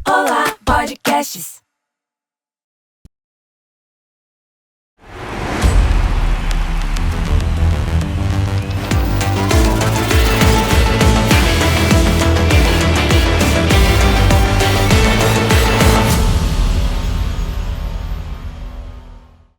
Olá, podcasts.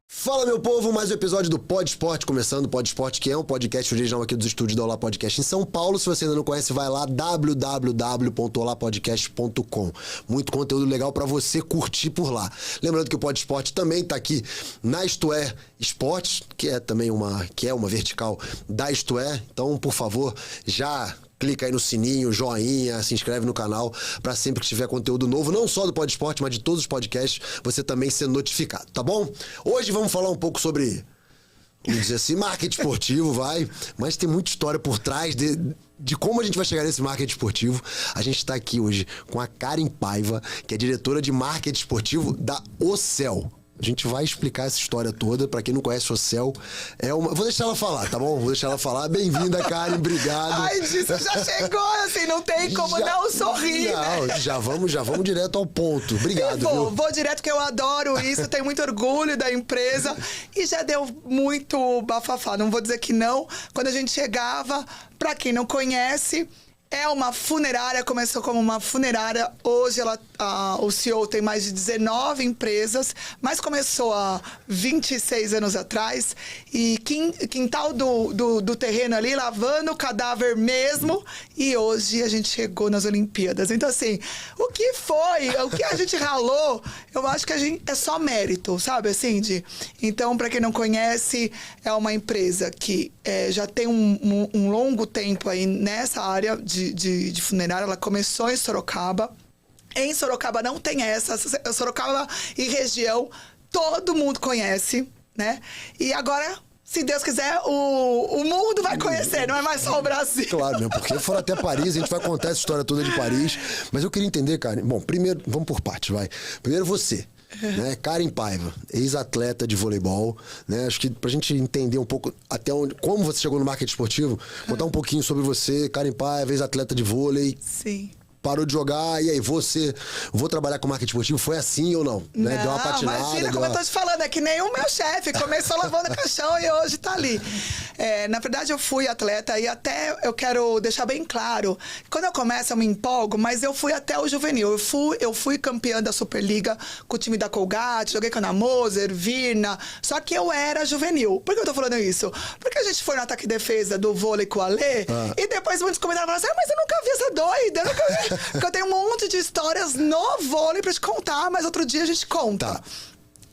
Fala, meu povo, mais um episódio do Pod Esporte começando. O Pod Esporte, que é um podcast original aqui dos estúdios da Olá Podcast em São Paulo. Se você ainda não conhece, vai lá, www.olapodcast.com. Muito conteúdo legal pra você curtir por lá. Lembrando que o Pod Esporte também tá aqui na Isto É Esportes, que é também uma vertical da Isto É. Então, por favor, já clica aí no sininho, joinha, se inscreve no canal pra sempre que tiver conteúdo novo, não só do Pod Esporte, mas de todos os podcasts, você também ser notificado, tá bom? Hoje vamos falar um pouco sobre, vamos dizer assim, marketing esportivo, mas tem muita história por trás de como a gente vai chegar nesse marketing esportivo. A gente tá aqui hoje com a Karen Paiva, que é diretora de marketing esportivo da Ocel. A gente vai explicar essa história toda. Pra quem não conhece, o Ocel é uma... Vou deixar ela falar, tá bom? Vou deixar ela falar. Bem-vinda, Karen, obrigado. Ai, disso já chegou, assim, não tem como não sorrir, não, né? Já vamos direto ao ponto. Obrigado, viu? Vou direto, que eu adoro isso, tenho muito orgulho da empresa. E já deu muito bafafá, não vou dizer que não. Quando a gente chegava, pra quem não conhece... É uma funerária, começou como uma funerária. Hoje o CEO tem mais de 19 empresas, mas começou há 26 anos atrás. E quintal do terreno ali, lavando o cadáver mesmo. E hoje a gente chegou nas Olimpíadas. Então, assim, o que a gente ralou, eu acho que é só mérito, sabe, Cindy? Então, para quem não conhece, é uma empresa que já tem um longo tempo aí nessa área de funerária. Ela começou em Sorocaba. Em Sorocaba não tem essa. Sorocaba e região, todo mundo conhece, né? E agora, se Deus quiser, o mundo vai conhecer, não é mais só o Brasil. Claro, mesmo, porque foram até Paris, a gente vai contar essa história toda de Paris. Mas eu queria entender, Karen. Bom, primeiro, vamos por partes, vai. Primeiro você. Né? Karen Paiva, ex-atleta de voleibol, né? Acho que pra gente entender um pouco até como você chegou no marketing esportivo, contar um pouquinho sobre você, Karen Paiva, ex-atleta de vôlei. Sim. Parou de jogar, e aí vou trabalhar com marketing esportivo, foi assim ou não? Não, né? Deu uma patinada. Imagina, como eu tô te falando, é que nem o meu chefe, começou lavando caixão e hoje tá ali. Na verdade, eu fui atleta e até eu quero deixar bem claro, quando eu começo eu me empolgo, mas eu fui até o juvenil. Eu fui campeã da Superliga com o time da Colgate, joguei com a Ana Moser, Virna, só que eu era juvenil. Por que eu tô falando isso? Porque a gente foi no ataque e defesa do vôlei com o Alê, e depois muitos comentários falaram assim, mas eu nunca vi essa doida, eu nunca vi. Porque eu tenho um monte de histórias no vôlei pra te contar, mas outro dia a gente conta. Tá.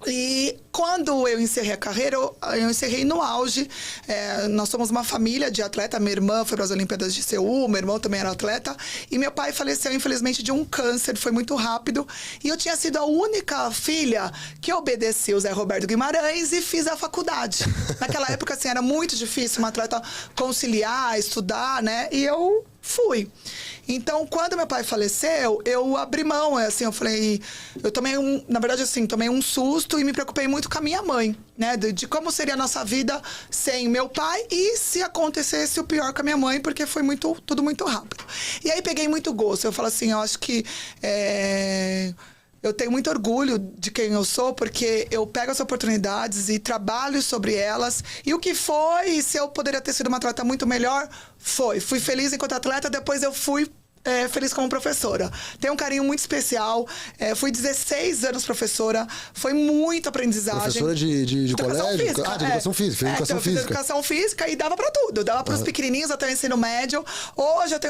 E quando eu encerrei a carreira, eu encerrei no auge. Nós somos uma família de atleta. Minha irmã foi para as Olimpíadas de Seul, meu irmão também era atleta. E meu pai faleceu, infelizmente, de um câncer. Foi muito rápido. E eu tinha sido a única filha que obedecia o Zé Roberto Guimarães e fiz a faculdade. Naquela época, assim, era muito difícil uma atleta conciliar, estudar, né? E eu fui. Então, quando meu pai faleceu, eu abri mão, assim, eu falei... Eu tomei tomei um susto e me preocupei muito com a minha mãe, né? De como seria a nossa vida sem meu pai e se acontecesse o pior com a minha mãe, porque foi tudo muito rápido. E aí, peguei muito gosto. Eu falo assim, eu acho que... Eu tenho muito orgulho de quem eu sou, porque eu pego as oportunidades e trabalho sobre elas. E o que foi, se eu poderia ter sido uma atleta muito melhor, foi. Fui feliz enquanto atleta, depois eu fui feliz como professora. Tenho um carinho muito especial. Fui 16 anos professora. Foi muito aprendizagem. Professora de colégio? Física, de educação física. Fez educação física. Educação física e dava pra tudo. Dava pros pequenininhos até o ensino médio. Hoje eu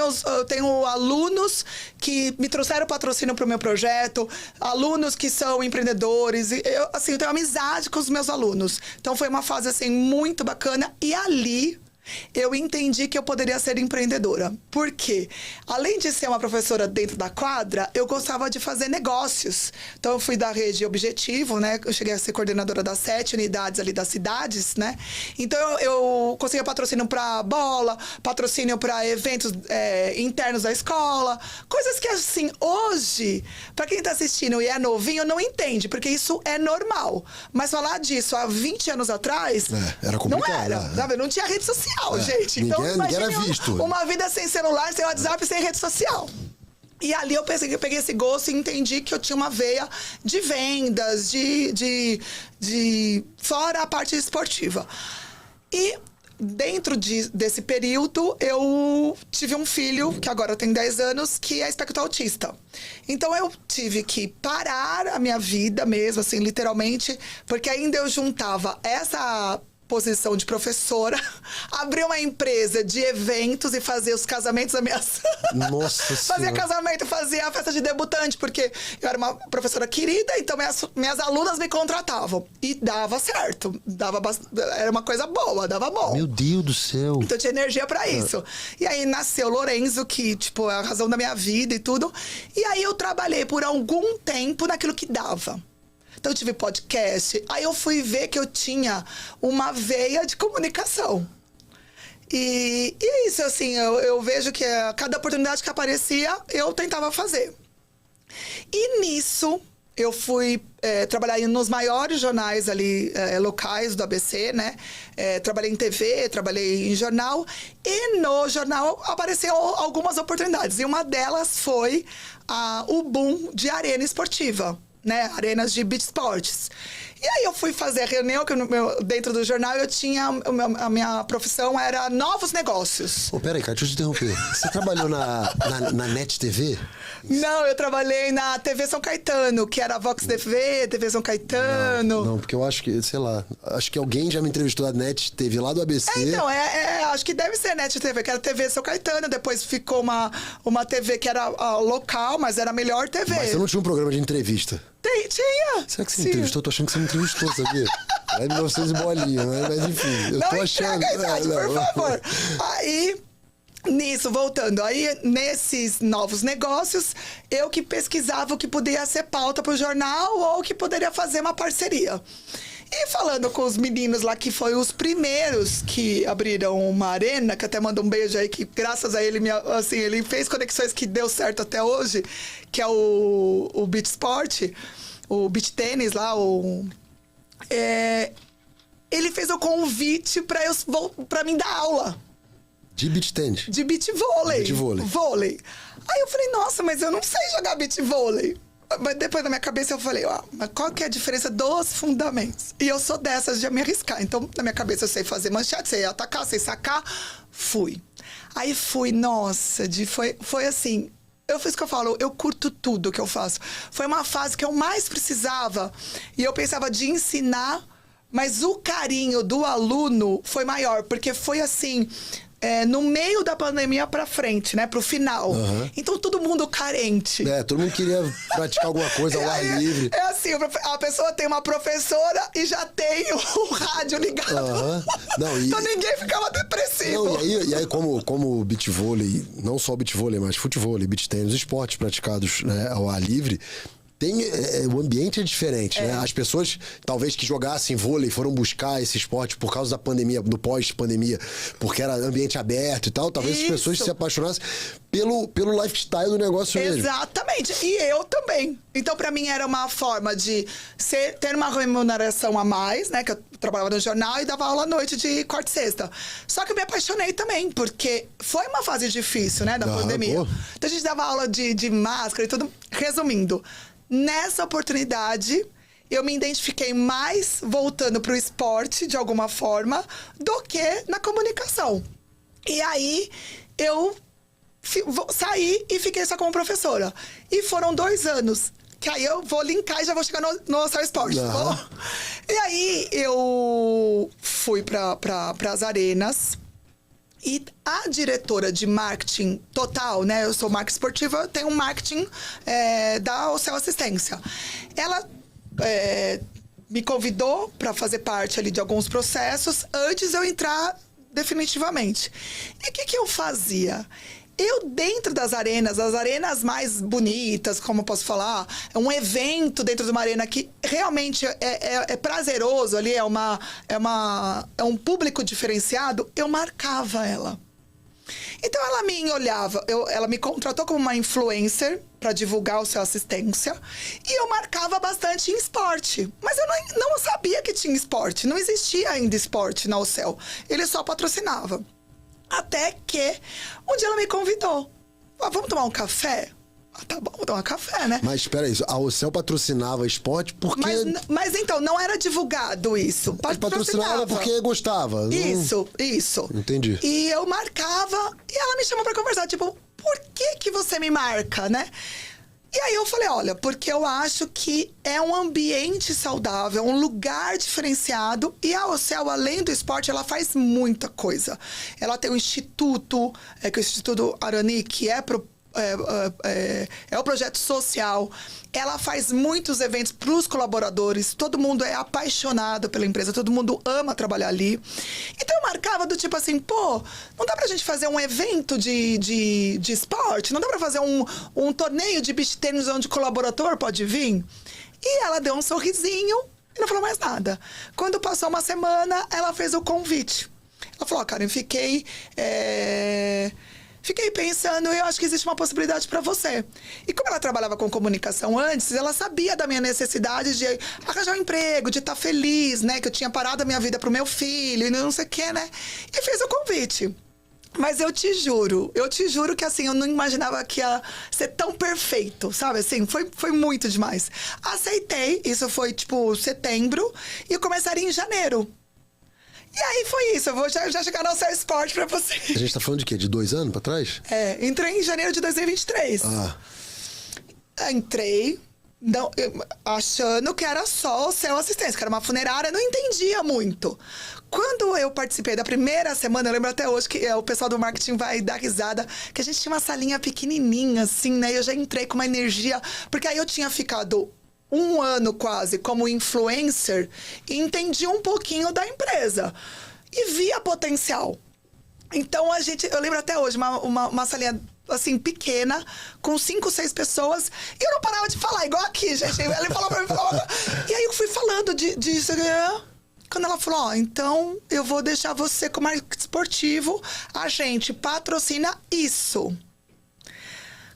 tenho alunos que me trouxeram patrocínio pro meu projeto. Alunos que são empreendedores. Eu tenho amizade com os meus alunos. Então foi uma fase, assim, muito bacana. E ali... eu entendi que eu poderia ser empreendedora. Por quê? Além de ser uma professora dentro da quadra, eu gostava de fazer negócios. Então, eu fui da rede Objetivo, né? Eu cheguei a ser coordenadora das 7 unidades ali das cidades, né? Então, eu consegui patrocínio para bola, patrocínio para eventos internos da escola. Coisas que, assim, hoje, para quem tá assistindo e é novinho, não entende, porque isso é normal. Mas falar disso há 20 anos atrás... era complicado. Não era, sabe? Não tinha rede social, gente. Então, ninguém era visto. Uma vida sem celular, sem WhatsApp, sem rede social. E ali eu peguei esse gosto e entendi que eu tinha uma veia de vendas, fora a parte esportiva. E dentro desse período, eu tive um filho, que agora tem 10 anos, que é espectro autista. Então, eu tive que parar a minha vida mesmo, assim, literalmente, porque ainda eu juntava essa posição de professora, abrir uma empresa de eventos e fazer os casamentos ameaçados. Nossa Fazia casamento, fazia a festa de debutante, porque eu era uma professora querida, então minhas alunas me contratavam. E dava certo. Era uma coisa boa, dava bom. Meu Deus do céu. Então eu tinha energia pra isso. E aí nasceu Lorenzo, que, tipo, é a razão da minha vida e tudo. E aí eu trabalhei por algum tempo naquilo que dava. Então eu tive podcast, aí eu fui ver que eu tinha uma veia de comunicação. E é isso, assim, eu vejo que a cada oportunidade que aparecia, eu tentava fazer. E nisso, eu fui trabalhar nos maiores jornais ali, locais do ABC, né? Trabalhei em TV, trabalhei em jornal. E no jornal apareceram algumas oportunidades. E uma delas foi o boom de arena esportiva. Né, arenas de beach sports. E aí eu fui fazer a reunião, que dentro do jornal eu tinha... A minha profissão era novos negócios. Peraí, cara, deixa eu te interromper. Você trabalhou na NET TV? Não, eu trabalhei na TV São Caetano, que era a Vox TV, TV São Caetano. Não, porque eu acho que, sei lá, acho que alguém já me entrevistou da NET TV lá do ABC. Então, acho que deve ser NET TV, que era TV São Caetano, depois ficou uma TV que era local, mas era a melhor TV. Mas você não tinha um programa de entrevista? Tinha. Será que você me entrevistou? Eu tô achando que você me entrevistou, sabia? É 1900 e bolinha, né? Mas enfim, eu tô achando. Por favor. Aí, nisso, voltando. Aí, nesses novos negócios, eu que pesquisava o que podia ser pauta pro jornal ou que poderia fazer uma parceria. E falando com os meninos lá, que foi os primeiros que abriram uma arena, que até manda um beijo aí, que graças a ele, assim, ele fez conexões que deu certo até hoje, que é o beach sport, o beach tênis lá, ele fez o convite pra mim dar aula. De beach tênis? De beach vôlei. Beach vôlei. Aí eu falei, nossa, mas eu não sei jogar beach vôlei. Mas depois na minha cabeça eu falei, mas qual que é a diferença dos fundamentos? E eu sou dessas de me arriscar. Então, na minha cabeça eu sei fazer manchete, sei atacar, sei sacar. Fui. Aí fui, nossa, foi assim... Eu fiz o que eu falo, eu curto tudo que eu faço. Foi uma fase que eu mais precisava. E eu pensava de ensinar, mas o carinho do aluno foi maior. Porque foi assim... no meio da pandemia pra frente, né? Pro final. Uhum. Então, todo mundo carente. Todo mundo queria praticar alguma coisa ao ar livre. É assim, a pessoa tem uma professora e já tem o rádio ligado. Uhum. Então, ninguém ficava depressivo. Não, e aí como o beach vôlei, não só o beach vôlei, mas futevôlei, beach tênis, esportes praticados, né, ao ar livre... o ambiente é diferente, né? As pessoas, talvez, que jogassem vôlei, foram buscar esse esporte por causa da pandemia, do pós-pandemia, porque era ambiente aberto e tal, talvez as pessoas se apaixonassem pelo lifestyle do negócio mesmo. Exatamente. E eu também. Então, pra mim, era uma forma de ter uma remuneração a mais, né? Que eu trabalhava no jornal e dava aula à noite de quarta e sexta. Só que eu me apaixonei também, porque foi uma fase difícil, né? Da pandemia. Pô. Então, a gente dava aula de máscara e tudo. Resumindo, nessa oportunidade, eu me identifiquei mais voltando pro esporte, de alguma forma, do que na comunicação. E aí, eu saí e fiquei só como professora. E foram 2 anos. Que aí eu vou linkar e já vou chegar no Star Esporte. Uhum. E aí, eu fui para as arenas. E a diretora de marketing total, né? Eu sou marketing esportiva, eu tenho um marketing da Ocel Assistência. Ela me convidou para fazer parte ali de alguns processos antes de eu entrar definitivamente. E o que eu fazia? Eu, dentro das arenas mais bonitas, como eu posso falar, é um evento dentro de uma arena que realmente é prazeroso ali, é um público diferenciado, eu marcava ela. Então, ela me olhava, ela me contratou como uma influencer para divulgar o seu assistência, e eu marcava bastante em esporte. Mas eu não sabia que tinha esporte, não existia ainda esporte na Ocel, ele só patrocinava. Até que um dia ela me convidou. Vamos tomar um café? Ah, tá bom, vou tomar café, né? Mas espera aí, a Ocel patrocinava esporte porque... Mas então, não era divulgado isso. Ele patrocinava porque gostava. Isso. Entendi. E eu marcava, e ela me chamou pra conversar, tipo, por que você me marca, né? E aí eu falei, olha, porque eu acho que é um ambiente saudável, um lugar diferenciado. E a Ocel, além do esporte, ela faz muita coisa. Ela tem um instituto, que é o Instituto Arani, que é o projeto social. Ela faz muitos eventos para os colaboradores. Todo mundo é apaixonado pela empresa. Todo mundo ama trabalhar ali. Então eu marcava do tipo assim, pô, não dá pra gente fazer um evento de esporte? Não dá pra fazer um torneio de beach tênis onde o colaborador pode vir? E ela deu um sorrisinho e não falou mais nada. Quando passou uma semana, ela fez o convite. Ela falou, Karen, fiquei pensando, eu acho que existe uma possibilidade para você. E como ela trabalhava com comunicação antes, ela sabia da minha necessidade de arranjar um emprego, de estar feliz, né? Que eu tinha parado a minha vida pro meu filho e não sei o quê, né? E fez o convite. Mas eu te juro que assim, eu não imaginava que ia ser tão perfeito, sabe? Assim, foi muito demais. Aceitei, isso foi tipo setembro, e eu começaria em janeiro. E aí foi isso, eu vou já chegar no Ocel Esporte pra você. A gente tá falando de quê? De 2 anos pra trás? Entrei em janeiro de 2023. Entrei, achando que era só Ocel Assistência, que era uma funerária, não entendia muito. Quando eu participei da primeira semana, eu lembro até hoje que o pessoal do marketing vai dar risada, que a gente tinha uma salinha pequenininha, assim, né? E eu já entrei com uma energia, porque aí eu tinha ficado 1 ano quase como influencer e entendi um pouquinho da empresa e via potencial. Então eu lembro até hoje, uma salinha assim, pequena, com 5, 6 pessoas, e eu não parava de falar, igual aqui, gente. Ela falava pra mim, e aí eu fui falando disso. Quando ela falou, então eu vou deixar você como marketing esportivo, a gente patrocina isso.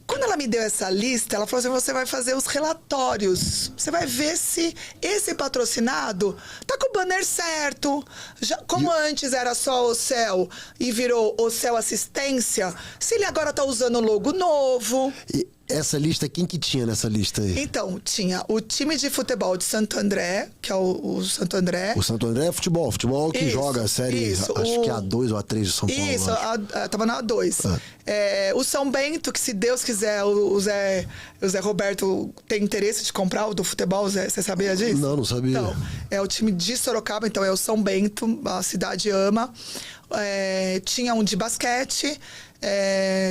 Quando ela me deu essa lista, ela falou assim, você vai fazer os relatórios. Você vai ver se esse patrocinado tá com o banner certo. Como antes era só Ocel e virou Ocel Assistência, se ele agora tá usando o logo novo. E essa lista, quem que tinha nessa lista aí? Então, tinha o time de futebol de Santo André, que é o Santo André. O Santo André é futebol que Isso, joga a série, isso, acho que é A2 ou A3 de São Paulo. Isso, tava na A2. O São Bento, que se Deus quiser, o Zé Roberto tem interesse de comprar o do futebol, Zé, você sabia disso? Não sabia. Então, é o time de Sorocaba, então é o São Bento, a cidade ama. Tinha um de basquete,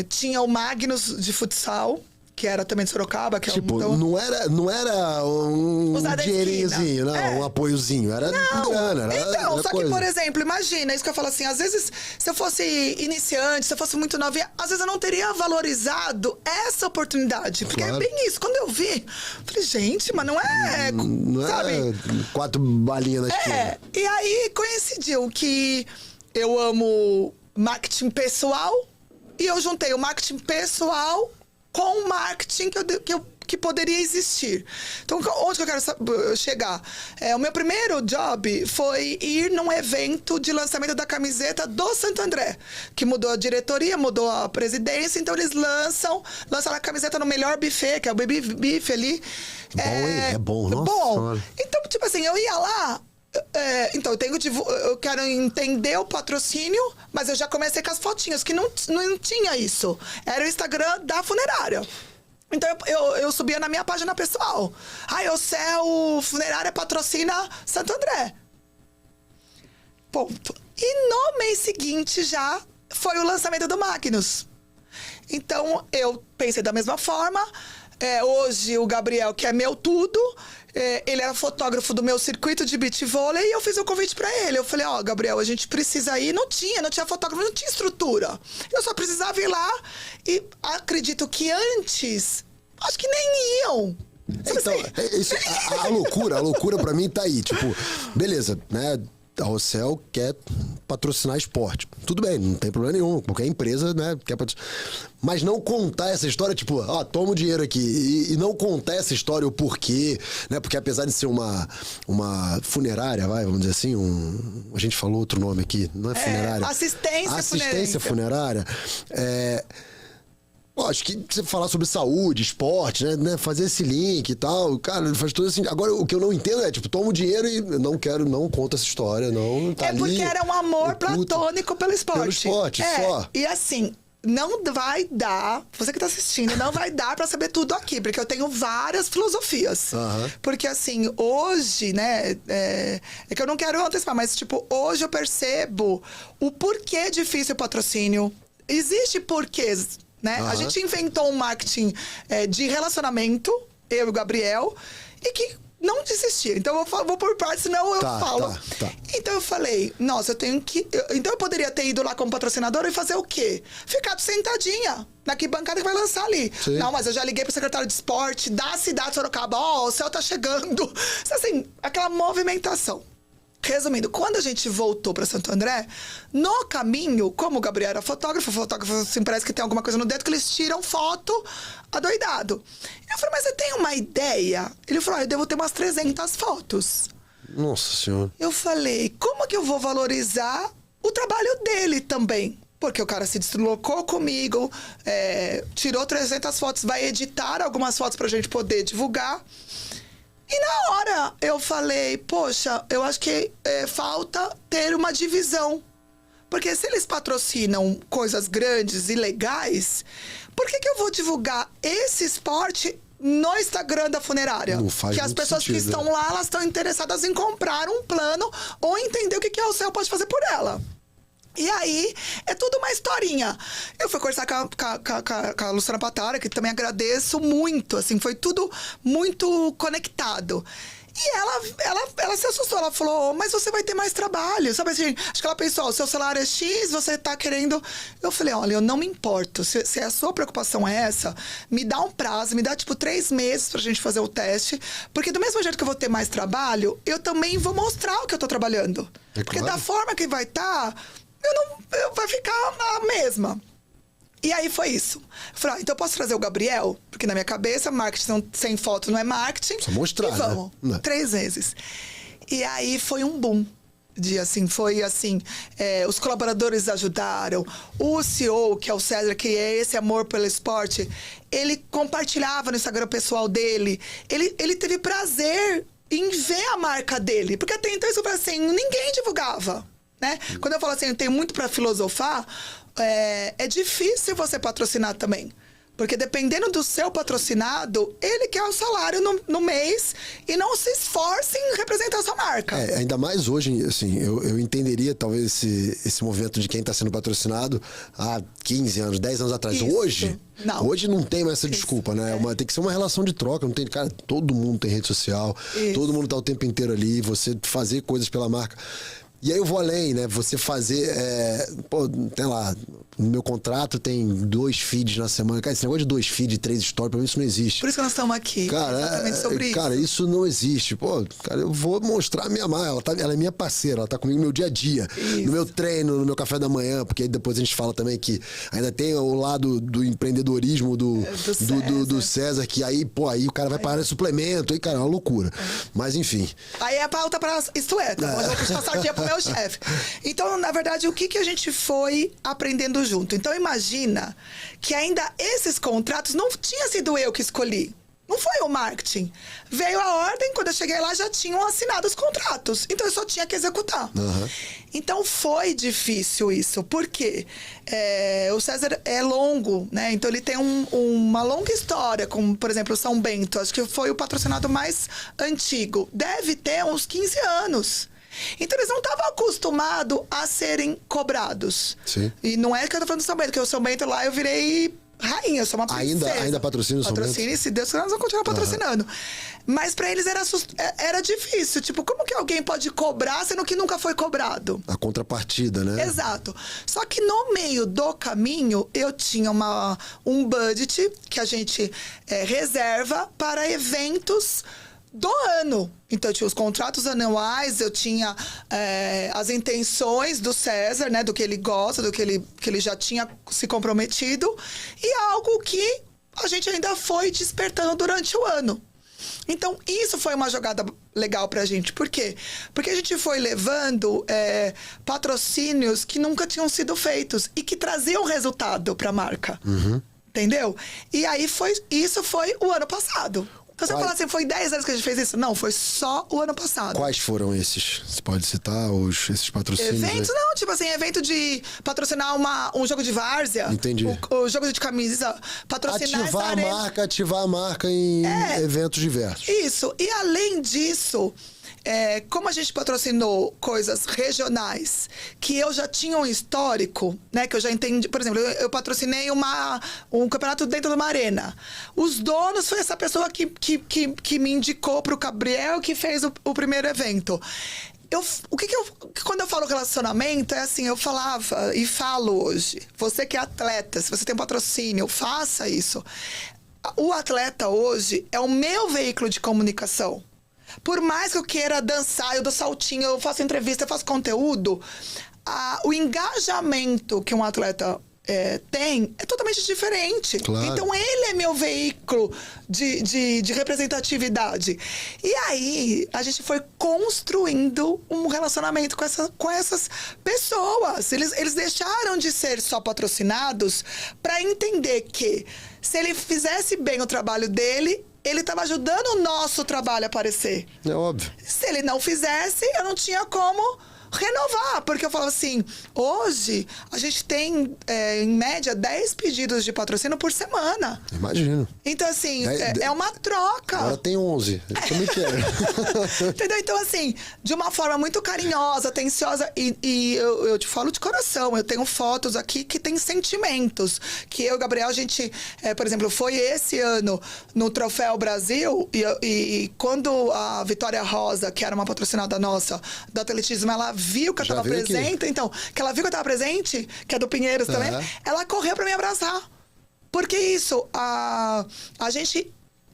tinha o Magnus de futsal, que era também de Sorocaba. Que tipo, não era um dinheirinhozinho, não, um apoiozinho. Era grana. Era só coisa. que, por exemplo, imagina, isso que eu falo assim, às vezes, se eu fosse iniciante, se eu fosse muito novinha, às vezes eu não teria valorizado essa oportunidade. Porque é bem isso. Quando eu vi, falei, gente, mas não é... Não sabe? é 4 balinhas na esquina. E aí coincidiu que eu amo marketing pessoal e eu juntei o marketing pessoal com o marketing que poderia existir. Então, onde que eu quero chegar? O meu primeiro job foi ir num evento de lançamento da camiseta do Santo André, que mudou a diretoria, mudou a presidência, então eles lançaram a camiseta no melhor buffet, que é o Baby Beef ali. É bom, nossa. Bom. Então, tipo assim, eu ia lá, então eu quero entender o patrocínio, mas eu já comecei com as fotinhas, que não tinha isso. Era o Instagram da funerária. Então eu subia na minha página pessoal. Ocel Funerária patrocina Santo André. Ponto. E no mês seguinte já foi o lançamento do Magnus. Então eu pensei da mesma forma. Hoje o Gabriel, que é meu tudo, ele era fotógrafo do meu circuito de beach vôlei, e eu fiz o convite pra ele. Eu falei, Gabriel, a gente precisa ir. Não tinha fotógrafo, não tinha estrutura. Eu só precisava ir lá, e acredito que antes, acho que nem iam. Então, a loucura pra mim tá aí. Tipo, beleza, né? A Ocel quer patrocinar esporte. Tudo bem, não tem problema nenhum. Qualquer empresa, né, quer patrocinar. Mas não contar essa história, tipo, toma o dinheiro aqui. E não contar essa história, o porquê, né? Porque apesar de ser uma funerária, vamos dizer assim, a gente falou outro nome aqui, não é funerária? Assistência funerária. Pô, acho que você falar sobre saúde, esporte, né? Fazer esse link e tal, cara, faz tudo assim. Agora, o que eu não entendo é, tipo, toma o dinheiro e não conta essa história, não tá ali. É porque era um amor oculto platônico pelo esporte. Pelo esporte, só. E assim, não vai dar, você que tá assistindo, não vai dar pra saber tudo aqui, porque eu tenho várias filosofias. Porque assim, hoje, né, é que eu não quero antecipar, mas tipo, hoje eu percebo o porquê é difícil o patrocínio. Existe porquês, né? A gente inventou um marketing de relacionamento, eu e o Gabriel, e que não desistia. Então eu vou por partes, senão eu falo. Tá. Então eu falei, nossa, eu tenho que... Então eu poderia ter ido lá como patrocinadora e fazer o quê? Ficar sentadinha na arquibancada que vai lançar ali. Sim. Não, mas eu já liguei pro secretário de esporte da cidade de Sorocaba. Ó, o céu tá chegando. Assim, aquela movimentação. Resumindo, quando a gente voltou pra Santo André, no caminho, como o Gabriel era fotógrafo assim, parece que tem alguma coisa no dedo, que eles tiram foto adoidado. Eu falei, mas você tem uma ideia? Ele falou, eu devo ter umas 300 fotos. Nossa Senhora. Eu falei, como que eu vou valorizar o trabalho dele também? Porque o cara se deslocou comigo, tirou 300 fotos, vai editar algumas fotos pra gente poder divulgar. E na hora eu falei, poxa, eu acho que falta ter uma divisão. Porque se eles patrocinam coisas grandes e legais, por que eu vou divulgar esse esporte no Instagram da funerária? Não faz que as muito pessoas sentido, que estão lá, elas estão interessadas em comprar um plano ou entender o que o céu pode fazer por ela. E aí, é tudo uma historinha. Eu fui conversar com a Luciana Patara, que também agradeço muito, assim, foi tudo muito conectado. E ela se assustou, ela falou, mas você vai ter mais trabalho, sabe assim? Acho que ela pensou, o seu salário é X, você tá querendo... Eu falei, olha, eu não me importo, se a sua preocupação é essa, me dá um prazo, me dá tipo 3 meses pra gente fazer o teste, porque do mesmo jeito que eu vou ter mais trabalho, eu também vou mostrar o que eu tô trabalhando. Porque da forma que vai estar... vai ficar a mesma. E aí foi isso. Eu falei, então eu posso trazer o Gabriel? Porque na minha cabeça, marketing sem foto não é marketing. Só mostrar, e vamos, né? 3 vezes. E aí foi um boom. Os colaboradores ajudaram. O CEO, que é o César, que é esse amor pelo esporte, ele compartilhava no Instagram pessoal dele. Ele teve prazer em ver a marca dele. Porque até então, isso foi assim, ninguém divulgava. Né? Quando eu falo assim, eu tenho muito para filosofar, é difícil você patrocinar também. Porque dependendo do seu patrocinado, ele quer o salário no mês e não se esforça em representar a sua marca. Ainda mais hoje, assim, eu entenderia talvez esse movimento de quem está sendo patrocinado há 15 anos, 10 anos atrás. Isso. Hoje não tem mais essa desculpa, né? Tem que ser uma relação de troca, não tem, cara, todo mundo tem rede social, todo mundo tá o tempo inteiro ali, você fazer coisas pela marca. E aí eu vou além, né? Você fazer... tem lá, no meu contrato tem 2 feeds na semana. Cara, esse negócio de 2 feeds, 3 stories, pra mim isso não existe. Por isso que nós estamos aqui. Cara, exatamente sobre isso. Cara, isso não existe. Pô, cara, eu vou mostrar a minha mãe. Ela é minha parceira, ela tá comigo no meu dia a dia. Isso. No meu treino, no meu café da manhã. Porque aí depois a gente fala também que ainda tem o lado do empreendedorismo do César, que aí o cara vai parar de suplemento. Aí, cara, é uma loucura. Mas, enfim. Aí é a pauta pra Isto É, tá? Eu vou passar aqui pro meu chefe. Então, na verdade, o que a gente foi aprendendo junto? Então, imagina que ainda esses contratos não tinha sido eu que escolhi. Não foi o marketing. Veio a ordem, quando eu cheguei lá, já tinham assinado os contratos. Então, eu só tinha que executar. Então, foi difícil isso. Por quê? O César é longo, né? Então, ele tem uma longa história, como, por exemplo, o São Bento. Acho que foi o patrocinado mais antigo. Deve ter uns 15 anos. Então, eles não estavam acostumados a serem cobrados. Sim. E não é que eu tô falando do São Bento, porque o São Bento lá eu virei rainha, eu sou uma princesa. Ainda patrocina o São Bento? Patrocina, e se Deus quiser, nós vamos continuar patrocinando. Mas pra eles era difícil. Tipo, como que alguém pode cobrar sendo que nunca foi cobrado? A contrapartida, né? Exato. Só que no meio do caminho, eu tinha um budget que a gente reserva para eventos do ano. Então, eu tinha os contratos anuais, eu tinha as intenções do César, né? Do que ele gosta, do que ele já tinha se comprometido. E algo que a gente ainda foi despertando durante o ano. Então, isso foi uma jogada legal pra gente. Por quê? Porque a gente foi levando patrocínios que nunca tinham sido feitos e que traziam resultado pra marca. Entendeu? E aí isso foi o ano passado. Então você fala assim, foi 10 anos que a gente fez isso? Não, foi só o ano passado. Quais foram esses? Você pode citar esses patrocínios? Eventos, não, tipo assim, evento de patrocinar um jogo de várzea. Entendi. O jogo de camisa, patrocinar Ativar a marca em eventos diversos. Isso. E além disso, como a gente patrocinou coisas regionais, que eu já tinha um histórico, né? Que eu já entendi. Por exemplo, eu patrocinei um campeonato dentro de uma arena. Os donos foi essa pessoa que me indicou pro Gabriel, que fez o primeiro evento. Quando eu falo relacionamento, é assim, eu falava e falo hoje. Você que é atleta, se você tem um patrocínio, faça isso. O atleta hoje é o meu veículo de comunicação. Por mais que eu queira dançar, eu dou saltinho, eu faço entrevista, eu faço conteúdo, o engajamento que um atleta tem é totalmente diferente. Claro. Então, ele é meu veículo de representatividade. E aí, a gente foi construindo um relacionamento com essas pessoas. Eles deixaram de ser só patrocinados para entender que, se ele fizesse bem o trabalho dele, ele estava ajudando o nosso trabalho a aparecer. É óbvio. Se ele não fizesse, eu não tinha como renovar. Porque eu falava assim, hoje a gente tem, em média, 10 pedidos de patrocínio por semana. Imagino. Então, assim, é uma troca. Agora tem 11. Eu também quero. Entendeu? Então, assim, de uma forma muito carinhosa, atenciosa. E eu te falo de coração. Eu tenho fotos aqui que tem sentimentos. Que eu e o Gabriel, a gente, por exemplo, foi esse ano no Troféu Brasil. E quando a Vitória Rosa, que era uma patrocinada nossa do atletismo, ela viu que eu estava presente. Então, que ela viu que eu estava presente, que é do Pinheiros também, ela correu para me abraçar. Porque isso, a gente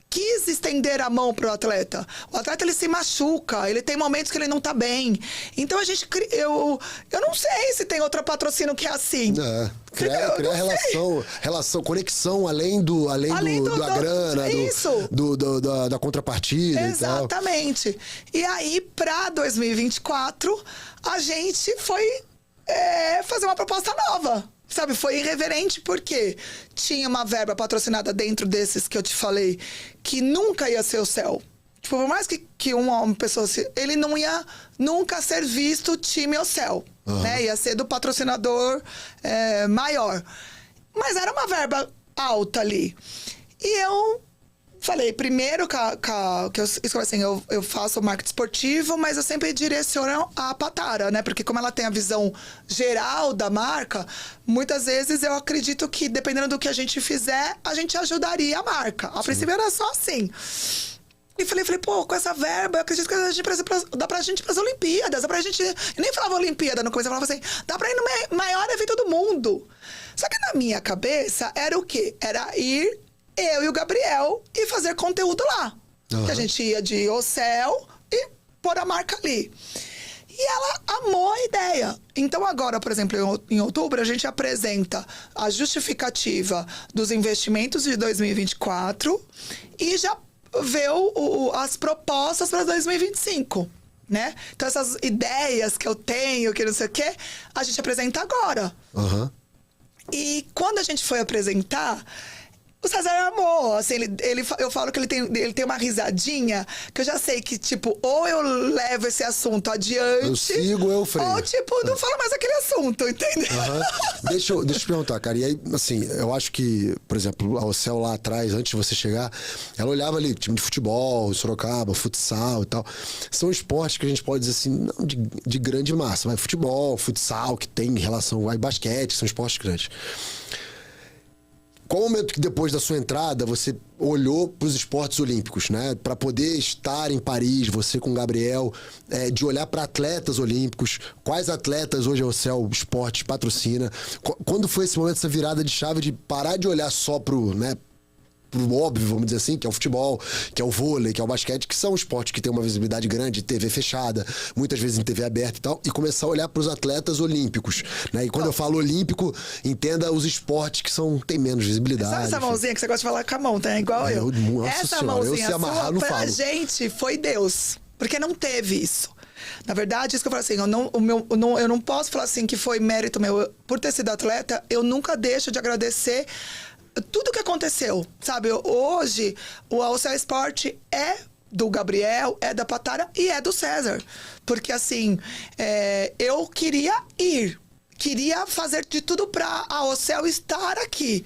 quis estender a mão pro atleta. O atleta, ele se machuca, ele tem momentos que ele não tá bem. Então, eu não sei se tem outro patrocínio que é assim. Criar relação, conexão além da grana, isso. Da contrapartida. Exatamente. E aí, para 2024, a gente foi fazer uma proposta nova. Sabe, foi irreverente porque tinha uma verba patrocinada dentro desses que eu te falei, que nunca ia ser o céu. Tipo, por mais que uma pessoa... Ele não ia nunca ser visto time ou céu. Né? Ia ser do patrocinador maior. Mas era uma verba alta ali. E eu falei, primeiro que eu escolhi assim, eu faço marketing esportivo, mas eu sempre direciono a Patara, né? Porque como ela tem a visão geral da marca, muitas vezes eu acredito que, dependendo do que a gente fizer, a gente ajudaria a marca. A princípio era só assim. E falei, pô, com essa verba, eu acredito que dá pra gente ir pras Olimpíadas, dá pra gente... Eu nem falava Olimpíada no começo, eu falava assim, dá pra ir no maior evento do mundo. Só que na minha cabeça, era o quê? Era ir... eu e o Gabriel e fazer conteúdo lá. Que a gente ia de Ocel e pôr a marca ali. E ela amou a ideia. Então agora, por exemplo, em outubro, a gente apresenta a justificativa dos investimentos de 2024 e já vê as propostas para 2025. Né? Então essas ideias que eu tenho, que não sei o quê, a gente apresenta agora. E quando a gente foi apresentar... O César amou, assim, eu falo que ele tem uma risadinha, que eu já sei que, tipo, ou eu levo esse assunto adiante... Eu sigo, eu freio. Ou, tipo, não falo mais aquele assunto, entendeu? Deixa eu te perguntar, cara, e aí, assim, eu acho que, por exemplo, a Ocel lá atrás, antes de você chegar, ela olhava ali, time de futebol, Sorocaba, futsal e tal. São esportes que a gente pode dizer assim, não de grande massa, mas futebol, futsal, que tem relação, aí basquete, são esportes grandes. Qual o momento que depois da sua entrada você olhou para os esportes olímpicos, né? Para poder estar em Paris, você com o Gabriel, de olhar para atletas olímpicos, quais atletas hoje a Ocel Esportes patrocina? Quando foi esse momento, essa virada de chave de parar de olhar só pro, né? Pro óbvio, vamos dizer assim, que é o futebol, que é o vôlei, que é o basquete, que são esportes que têm uma visibilidade grande, TV fechada, muitas vezes em TV aberta e tal, e começar a olhar para os atletas olímpicos, né? E quando eu falo olímpico, entenda os esportes que têm menos visibilidade. Sabe essa mãozinha que você gosta de falar com a mão, tá? Igual eu. Essa mãozinha sua, pra gente, foi Deus. Porque não teve isso. Na verdade, isso que eu falo assim, eu não posso falar assim que foi mérito meu. Por ter sido atleta, eu nunca deixo de agradecer tudo que aconteceu, sabe? Hoje, o Océu Esporte é do Gabriel, é da Patara e é do César. Porque, assim, eu queria ir. Queria fazer de tudo pra a Océu estar aqui.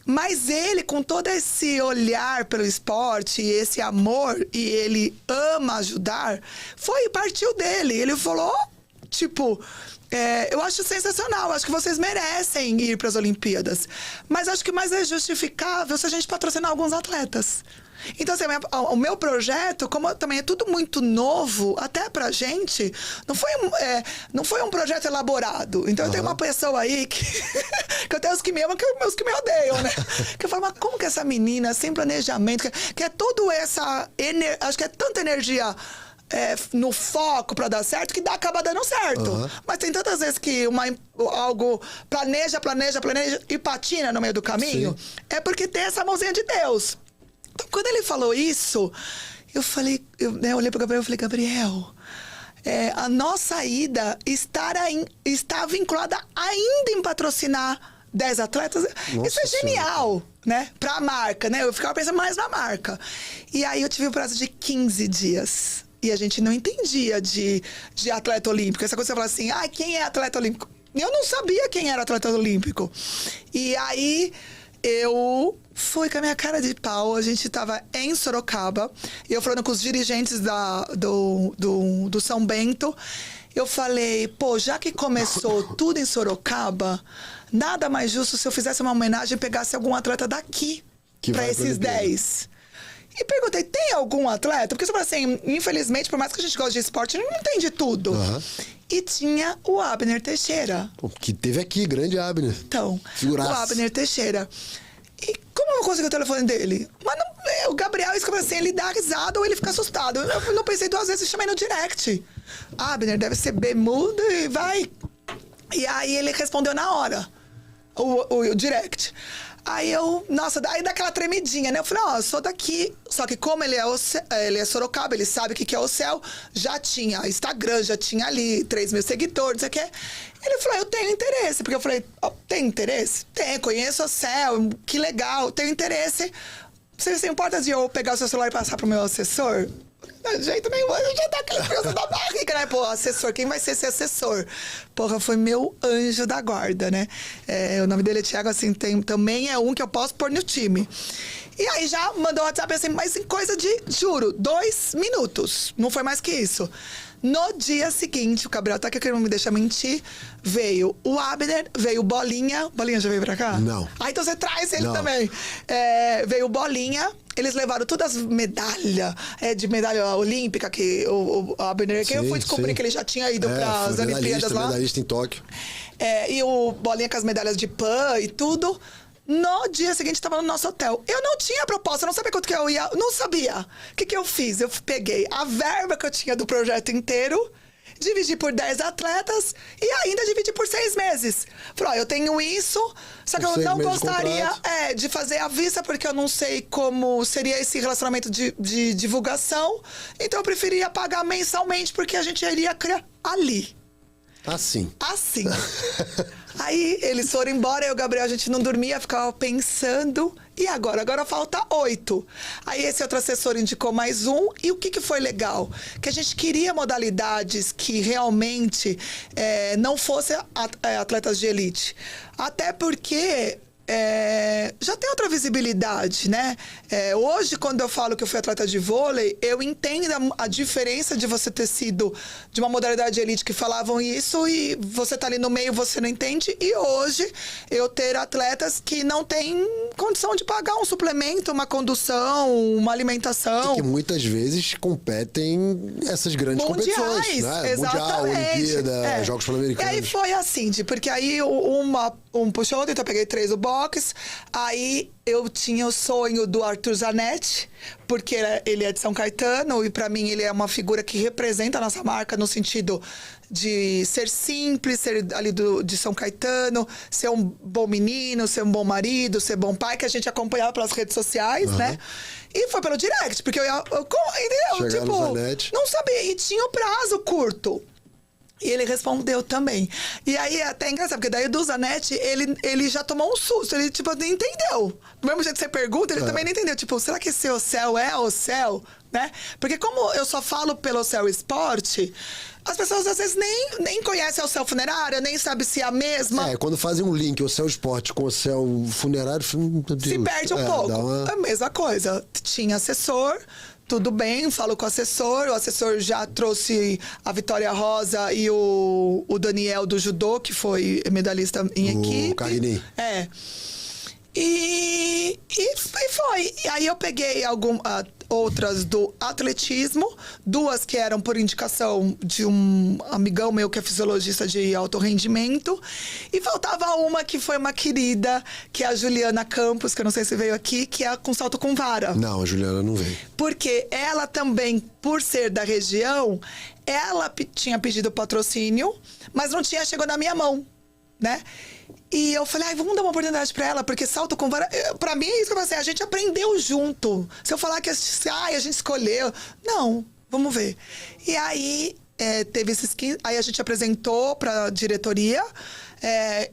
Mas ele, com todo esse olhar pelo esporte, esse amor, e ele ama ajudar, partiu dele. Ele falou, tipo... eu acho sensacional, acho que vocês merecem ir para as Olimpíadas. Mas acho que mais é justificável se a gente patrocinar alguns atletas. Então, assim, o meu projeto, como também é tudo muito novo, até pra gente, não foi um projeto elaborado. Então, eu tenho uma pessoa aí que eu tenho os que me amam e os que me odeiam, né? Que eu falo, mas como que essa menina, sem planejamento, que é toda essa... acho que é tanta energia... no foco pra dar certo, que acaba dando certo. Mas tem tantas vezes que algo planeja e patina no meio do caminho. Sim. É porque tem essa mãozinha de Deus. Então, quando ele falou isso, eu falei, eu olhei pro Gabriel e falei, Gabriel, a nossa ida está vinculada ainda em patrocinar 10 atletas. Nossa, isso é genial, né? Pra marca, né? Eu ficava pensando mais na marca. E aí eu tive o prazo de 15 dias. E a gente não entendia de atleta olímpico. Essa coisa você fala assim, quem é atleta olímpico? Eu não sabia quem era atleta olímpico. E aí, eu fui com a minha cara de pau. A gente tava em Sorocaba. E eu falando com os dirigentes do São Bento. Eu falei, já que começou tudo em Sorocaba, nada mais justo se eu fizesse uma homenagem e pegasse algum atleta daqui para esses 10. E perguntei, tem algum atleta? Porque você fala assim, infelizmente, por mais que a gente goste de esporte, não tem de tudo. E tinha o Abner Teixeira. Que teve aqui, grande Abner. Então, figuraça. O Abner Teixeira. E como eu consegui o telefone dele? Mas não, o Gabriel, assim, ele dá risada ou ele fica assustado. Eu não pensei 2 vezes e chamei no direct. Abner, deve ser bermuda e vai. E aí ele respondeu na hora, o direct. Aí aí dá aquela tremidinha, né? Eu falei, eu sou daqui. Só que como ele é Sorocaba, ele sabe o que é o céu. Já tinha Instagram, já tinha ali 3 mil seguidores, não sei o que. Ele falou, eu tenho interesse. Porque eu falei, tem interesse? Tem, conheço o céu, que legal, tenho interesse. Você se importa de eu pegar o seu celular e passar pro meu assessor? De jeito nenhum, já dá aquele peso da barriga, né? Assessor, quem vai ser esse assessor? Porra, foi meu anjo da guarda, né? O nome dele é Thiago, assim, também é um que eu posso pôr no time. E aí já mandou o WhatsApp assim, mas em coisa de, juro, 2 minutos. Não foi mais que isso. No dia seguinte, o Gabriel tá aqui, que ele não me deixa mentir, veio o Abner, veio o Bolinha. Bolinha já veio pra cá? Não. Então você traz ele também. Veio o Bolinha. Eles levaram todas as medalhas, de medalha olímpica, que o Abner, que eu fui descobrir que ele já tinha ido para as Olimpíadas lá. Medalhista em Tóquio. E o Bolinha com as medalhas de PAN e tudo. No dia seguinte, estava no nosso hotel. Eu não tinha proposta, eu não sabia quanto que eu ia, não sabia. O que eu fiz? Eu peguei a verba que eu tinha do projeto inteiro, dividi por 10 atletas e ainda dividi por 6 meses. Falei, eu tenho isso, só que eu não gostaria de fazer à vista, porque eu não sei como seria esse relacionamento de divulgação. Então eu preferia pagar mensalmente, porque a gente iria criar ali. Assim. Aí eles foram embora, eu e o Gabriel, a gente não dormia, ficava pensando. E agora? Agora falta 8. Aí esse outro assessor indicou mais um. E o que foi legal? Que a gente queria modalidades que realmente não fossem atletas de elite. Até porque... já tem outra visibilidade, né? Hoje, quando eu falo que eu fui atleta de vôlei, eu entendo a diferença de você ter sido de uma modalidade de elite que falavam isso e você tá ali no meio, você não entende. E hoje, eu ter atletas que não têm condição de pagar um suplemento, uma condução, uma alimentação. E que muitas vezes competem essas grandes competições, né? Exatamente. Mundial, Olimpíada, Jogos Pan-Americanos. E aí foi assim, porque aí um puxou outro, então eu peguei 3 do box. Aí eu tinha o sonho do Arthur Zanetti, porque ele é de São Caetano e pra mim ele é uma figura que representa a nossa marca no sentido de ser simples, ser ali de São Caetano, ser um bom menino, ser um bom marido, ser bom pai, que a gente acompanhava pelas redes sociais, né? E foi pelo direct, porque entendeu? Chegar tipo, não sabia. E tinha o prazo curto. E ele respondeu também. E aí, é até engraçado, porque daí o do Zanetti, ele já tomou um susto. Ele, tipo, não entendeu. Do mesmo jeito que você pergunta, ele também não entendeu. Tipo, será que esse Ocel é Ocel? Né? Porque como eu só falo pelo Ocel Esporte, as pessoas às vezes nem conhecem a Ocel Funerária, nem sabem se é a mesma. Quando fazem um link, o Ocel Esporte com o Ocel Funerário, se perde um pouco. A mesma coisa. Tinha assessor... Tudo bem, falo com o assessor já trouxe a Vitória Rosa e o Daniel do judô, que foi medalhista em equipe. O Carguini. E foi. E aí eu peguei outras do atletismo, 2 que eram por indicação de um amigão meu que é fisiologista de alto rendimento, e faltava uma que foi uma querida, que é a Juliana Campos, que eu não sei se veio aqui, que é com salto com vara. Não, a Juliana não veio. Porque ela também, por ser da região, ela tinha pedido patrocínio, mas não tinha chegado na minha mão, né? E eu falei, vamos dar uma oportunidade pra ela, porque salto com vara... Pra mim, é isso que eu falei, a gente aprendeu junto. Se eu falar que a gente escolheu... Não, vamos ver. E aí, teve esses 15... Aí a gente apresentou pra diretoria.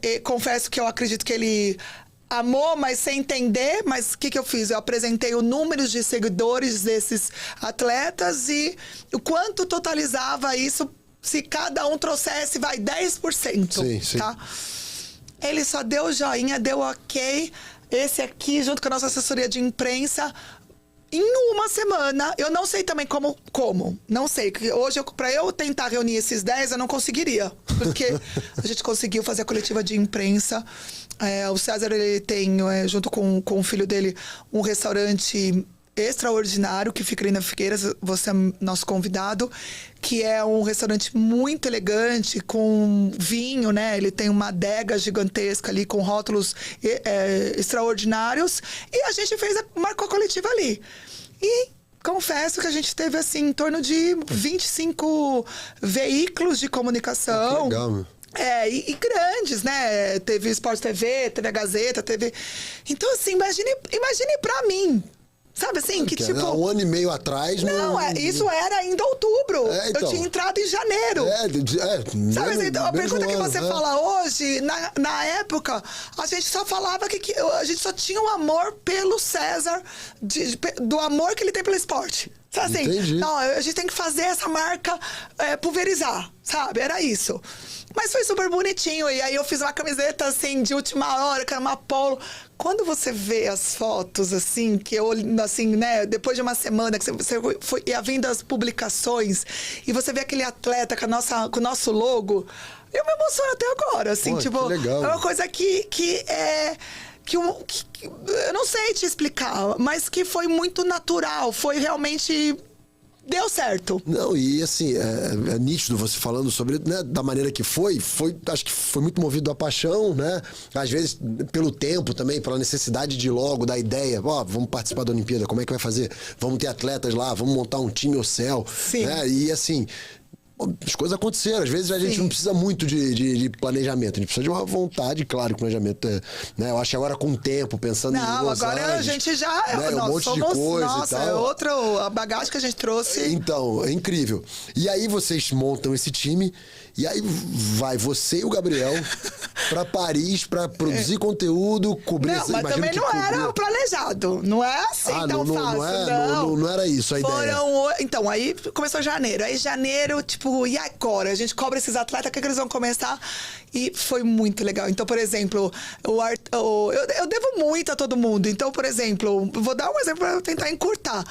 E confesso que eu acredito que ele amou, mas sem entender. Mas o que eu fiz? Eu apresentei o número de seguidores desses atletas e o quanto totalizava isso se cada um trouxesse, 10%. Sim. Tá? Ele só deu o joinha, deu ok. Esse aqui, junto com a nossa assessoria de imprensa, em uma semana. Eu não sei também como. Não sei. Hoje, pra eu tentar reunir esses 10, eu não conseguiria. Porque a gente conseguiu fazer a coletiva de imprensa. O César, ele tem, junto com o filho dele, um restaurante extraordinário que fica ali na Figueiras. Você é nosso convidado, que é um restaurante muito elegante, com vinho, né? Ele tem uma adega gigantesca ali, com rótulos extraordinários. E a gente marcou a coletiva ali. E confesso que a gente teve, assim, em torno de 25 veículos de comunicação. Que legal, meu. E grandes, né? Teve Sport TV, teve a Gazeta, teve... Então, assim, imagine pra mim. Sabe assim, que tipo... Um ano e meio atrás... Não, isso era ainda outubro. Então. Eu tinha entrado em janeiro. Sabe assim, a pergunta que você fala hoje, na época, a gente só falava que a gente só tinha um amor pelo César, do amor que ele tem pelo esporte. Sabe assim? Entendi. Não, a gente tem que fazer essa marca pulverizar, sabe? Era isso. Mas foi super bonitinho. E aí eu fiz uma camiseta, assim, de última hora, que era uma polo. Quando você vê as fotos, assim, que eu, assim, né, depois de uma semana que você foi vindo as publicações, e você vê aquele atleta com o nosso logo, eu me emociono até agora, assim, tipo, que legal. É uma coisa que eu não sei te explicar, mas que foi muito natural, foi realmente... Deu certo. Não, e assim, é nítido você falando sobre, né, da maneira que foi, acho que foi muito movido a paixão, né? Às vezes, pelo tempo também, pela necessidade de logo, da ideia, vamos participar da Olimpíada, como é que vai fazer? Vamos ter atletas lá, vamos montar um time Ocel, né? E assim... As coisas aconteceram. Às vezes a gente não precisa muito de planejamento. A gente precisa de uma vontade, claro, que planejamento né? Eu acho que agora com o tempo, pensando em Los agora Angeles, a gente já... né? Um monte de coisa e tal. É outra a bagagem que a gente trouxe. Então, é incrível. E aí vocês montam esse time e aí vai você e o Gabriel pra Paris pra produzir conteúdo, cobrir... Não, mas também não era planejado. Não é assim tão fácil, não era isso a ideia. Então, aí começou janeiro. Aí janeiro, tipo, e agora? A gente cobra esses atletas, o que eles vão começar? E foi muito legal. Então, por exemplo, eu devo muito a todo mundo. Então, por exemplo, vou dar um exemplo para tentar encurtar.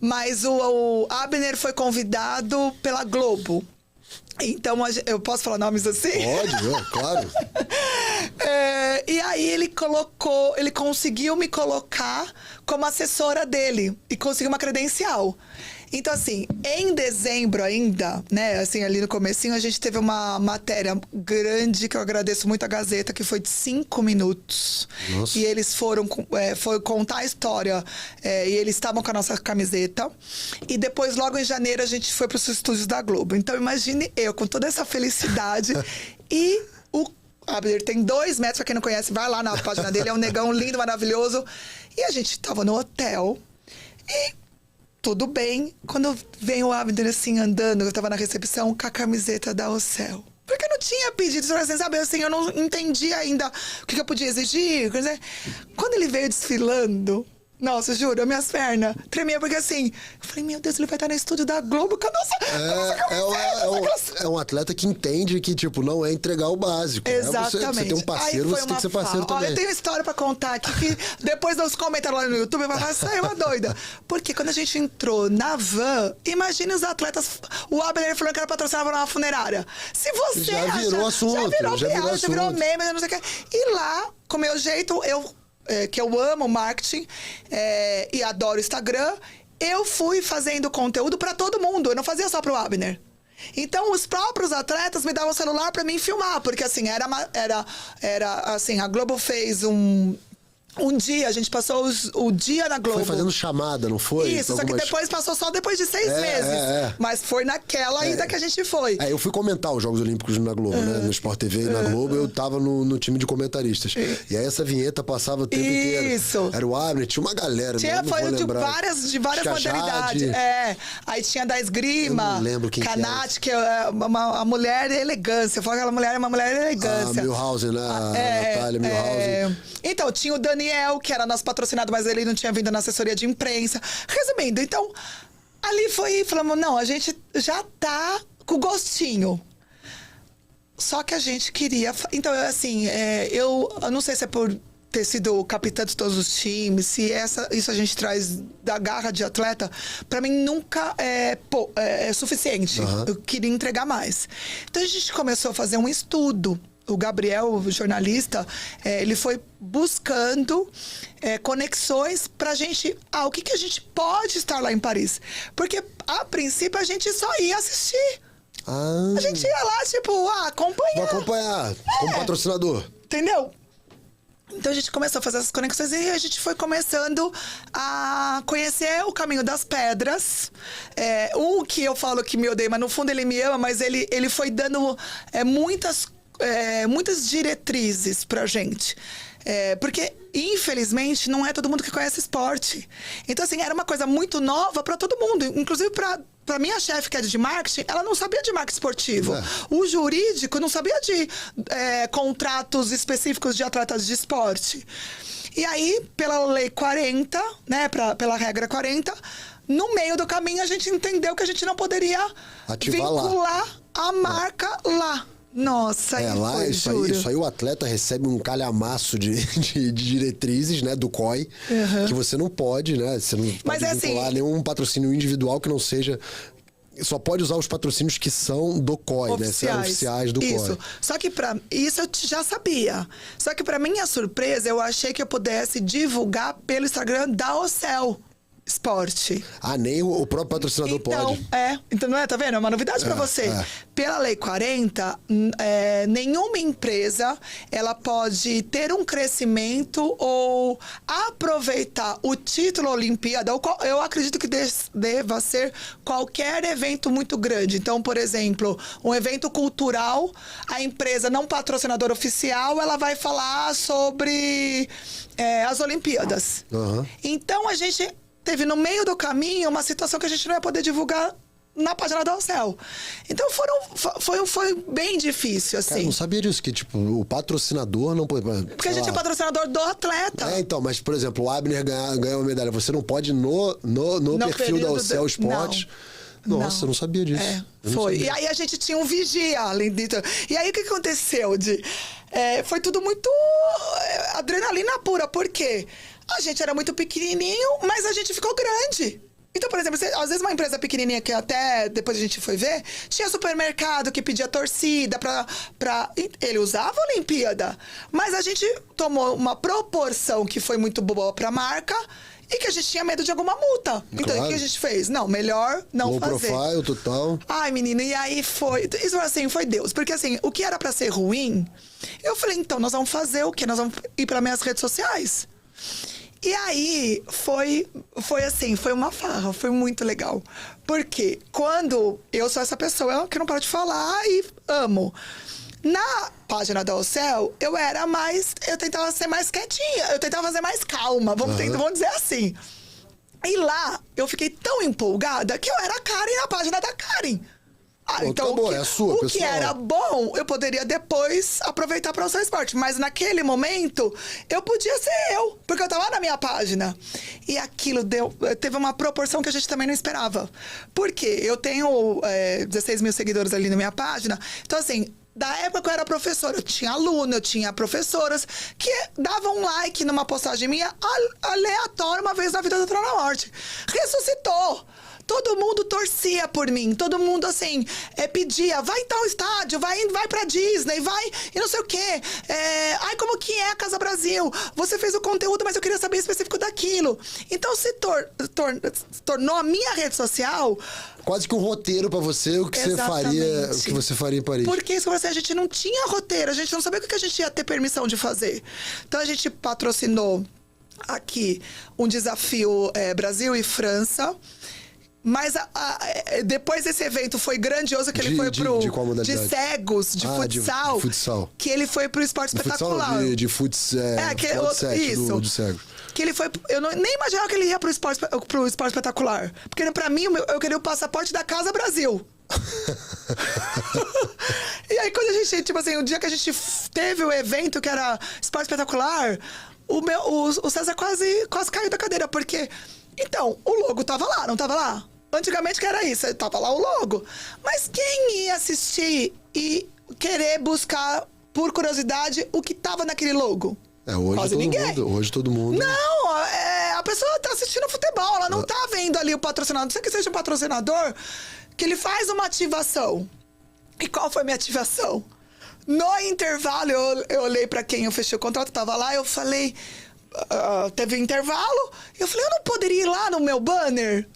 Mas o Abner foi convidado pela Globo. Então, eu posso falar nomes assim? Pode, claro. E aí ele conseguiu me colocar como assessora dele e conseguiu uma credencial. Então, assim, em dezembro ainda, né, assim, ali no comecinho, a gente teve uma matéria grande, que eu agradeço muito a Gazeta, que foi de 5 minutos. Nossa. E eles foram contar a história, e eles estavam com a nossa camiseta. E depois, logo em janeiro, a gente foi para os estúdios da Globo. Então, imagine eu, com toda essa felicidade, e o Abner tem 2 metros, pra quem não conhece, vai lá na página dele, é um negão lindo, maravilhoso. E a gente tava no hotel, e tudo bem. Quando vem o Abner assim, andando, eu tava na recepção com a camiseta da Ocel. Porque eu não tinha pedido, assim, sabe? Assim, eu não entendi ainda o que eu podia exigir. Quer dizer, quando ele veio desfilando... Nossa, juro, minhas pernas tremiam, porque assim... Eu falei, meu Deus, ele vai estar no estúdio da Globo com a nossa camiseta. É um atleta que entende que, tipo, não é entregar o básico. Exatamente. Você tem um parceiro, você tem que ser parceiro também. Olha, eu tenho uma história pra contar aqui, que depois dos comentários lá no YouTube, vai falar, saiu uma doida. Porque quando a gente entrou na van, imagina os atletas... O Abner falando que era patrocinado por uma funerária. Se você... Já virou assunto. Já virou meme, não sei o que. E lá, com o meu jeito, que eu amo marketing e adoro Instagram, eu fui fazendo conteúdo pra todo mundo. Eu não fazia só pro Abner. Então, os próprios atletas me davam o celular pra mim filmar. Porque, assim, era assim, a Globo fez um dia, a gente passou o dia na Globo. Foi fazendo chamada, não foi? Isso, só que depois passou só depois de 6 meses. Mas foi naquela ainda que a gente foi. Eu fui comentar os Jogos Olímpicos na Globo, né? No Sport TV e na Globo, eu tava no time de comentaristas. E aí essa vinheta passava o tempo inteiro. Isso. Era o Abner, tinha uma galera, Foi de várias modalidades. Aí tinha da esgrima. Eu não lembro quem Kanate, que é uma mulher elegância. Eu falo que aquela mulher é uma mulher elegância. A Milhouse, né? A Natália Milhouse. Então, tinha o Daniel, que era nosso patrocinado, mas ele não tinha vindo na assessoria de imprensa. Resumindo, então, ali falamos, não, a gente já tá com gostinho. Só que a gente queria... Então, assim, eu não sei se é por ter sido capitã de todos os times, se isso a gente traz da garra de atleta, pra mim nunca é suficiente. Uhum. Eu queria entregar mais. Então, a gente começou a fazer um estudo. O Gabriel, o jornalista, ele foi buscando conexões pra gente... o que a gente pode estar lá em Paris? Porque, a princípio, a gente só ia assistir. A gente ia lá, tipo, acompanhar. Vou acompanhar, como patrocinador. Entendeu? Então, a gente começou a fazer essas conexões e a gente foi começando a conhecer o caminho das pedras. O que eu falo que me odeia, mas no fundo ele me ama, mas ele foi dando muitas diretrizes pra gente. Porque, infelizmente, não é todo mundo que conhece esporte. Então, assim, era uma coisa muito nova pra todo mundo. Inclusive, pra minha chefe, que é de marketing, ela não sabia de marketing esportivo. O jurídico não sabia de contratos específicos de atletas de esporte. E aí, pela Lei 40, né, pela regra 40, no meio do caminho, a gente entendeu que a gente não poderia vincular a marca lá. Nossa, isso aí o atleta recebe um calhamaço de diretrizes, né, do COI, que você não pode, né, você não pode vincular nenhum patrocínio individual que não seja... Só pode usar os patrocínios que são do COI, oficiais. Né? Oficiais do COI. Só que isso eu já sabia. Só que pra minha surpresa, eu achei que eu pudesse divulgar pelo Instagram da Ocel Esporte. Nem o próprio patrocinador pode. Então, não é? Tá vendo? É uma novidade pra você. Pela Lei 40, nenhuma empresa, ela pode ter um crescimento ou aproveitar o título Olimpíada. Eu acredito que deva ser qualquer evento muito grande. Então, por exemplo, um evento cultural, a empresa não patrocinadora oficial, ela vai falar sobre as Olimpíadas. Então, a gente... teve no meio do caminho uma situação que a gente não ia poder divulgar na página da Ocel. Então foi bem difícil, assim. Cara, eu não sabia disso, que tipo, o patrocinador não pode... Porque a gente é patrocinador do atleta. Então, mas por exemplo, o Abner ganhar uma medalha, você não pode no perfil da Ocel Esportes... Nossa, eu não sabia disso. Foi. E aí a gente tinha um vigia, além disso. E aí o que aconteceu? Foi tudo muito adrenalina pura. Por quê? A gente era muito pequenininho, mas a gente ficou grande. Então, por exemplo, às vezes uma empresa pequenininha, que até depois a gente foi ver, tinha supermercado que pedia torcida ele usava a Olimpíada. Mas a gente tomou uma proporção que foi muito boa pra marca e que a gente tinha medo de alguma multa. Então, o que a gente fez? Não, melhor não fazer. Low profile, total. Ai, menino, e aí foi... Isso, assim, foi Deus. Porque, assim, o que era pra ser ruim, eu falei, então, nós vamos fazer o quê? Nós vamos ir pra minhas redes sociais. E aí, foi assim, foi uma farra, foi muito legal. Porque quando eu sou essa pessoa que não paro de falar e amo. Na página da Ocel, eu tentava ser mais quietinha, eu tentava fazer mais calma, vamos dizer assim. E lá, eu fiquei tão empolgada que eu era a Karen na página da Karen. Então, acabou, é a sua, o que pessoal. era bom, eu poderia depois aproveitar para o seu esporte. Mas naquele momento, eu podia ser eu, porque eu tava na minha página. E aquilo teve uma proporção que a gente também não esperava. Por quê? Eu tenho 16 mil seguidores ali na minha página. Então, assim, da época que eu era professora, eu tinha aluno, eu tinha professoras que davam um like numa postagem minha aleatória uma vez na vida do Trono da Morte. Ressuscitou! Todo mundo torcia por mim, todo mundo, assim, pedia, vai em tal estádio, vai pra Disney, vai e não sei o quê. Ai, como que é a Casa Brasil? Você fez o conteúdo, mas eu queria saber específico daquilo. Então, se tornou a minha rede social... Quase que um roteiro pra você, o que você faria em Paris. Porque isso, a gente não tinha roteiro, a gente não sabia o que a gente ia ter permissão de fazer. Então, a gente patrocinou aqui um desafio Brasil e França. Mas depois esse evento foi grandioso, que ele foi pro... De qual modalidade? De cegos, de futsal. De futsal. Que ele foi pro esporte espetacular. De futsal, isso. Do cego. Que ele foi... Eu nem imaginava que ele ia pro esporte espetacular. Porque pra mim, eu queria o passaporte da Casa Brasil. E aí, quando a gente... Tipo assim, o dia que a gente teve o evento, que era esporte espetacular, o César quase caiu da cadeira, porque... Então, o logo tava lá, não tava lá? Antigamente que era isso, tava lá o logo. Mas quem ia assistir e querer buscar, por curiosidade, o que tava naquele logo? Hoje todo mundo... Não, a pessoa tá assistindo futebol, ela não tá vendo ali o patrocinador. Não sei que seja um patrocinador, que ele faz uma ativação. E qual foi a minha ativação? No intervalo, eu olhei pra quem eu fechei o contrato, tava lá, eu falei... teve um intervalo, eu falei, eu não poderia ir lá no meu banner?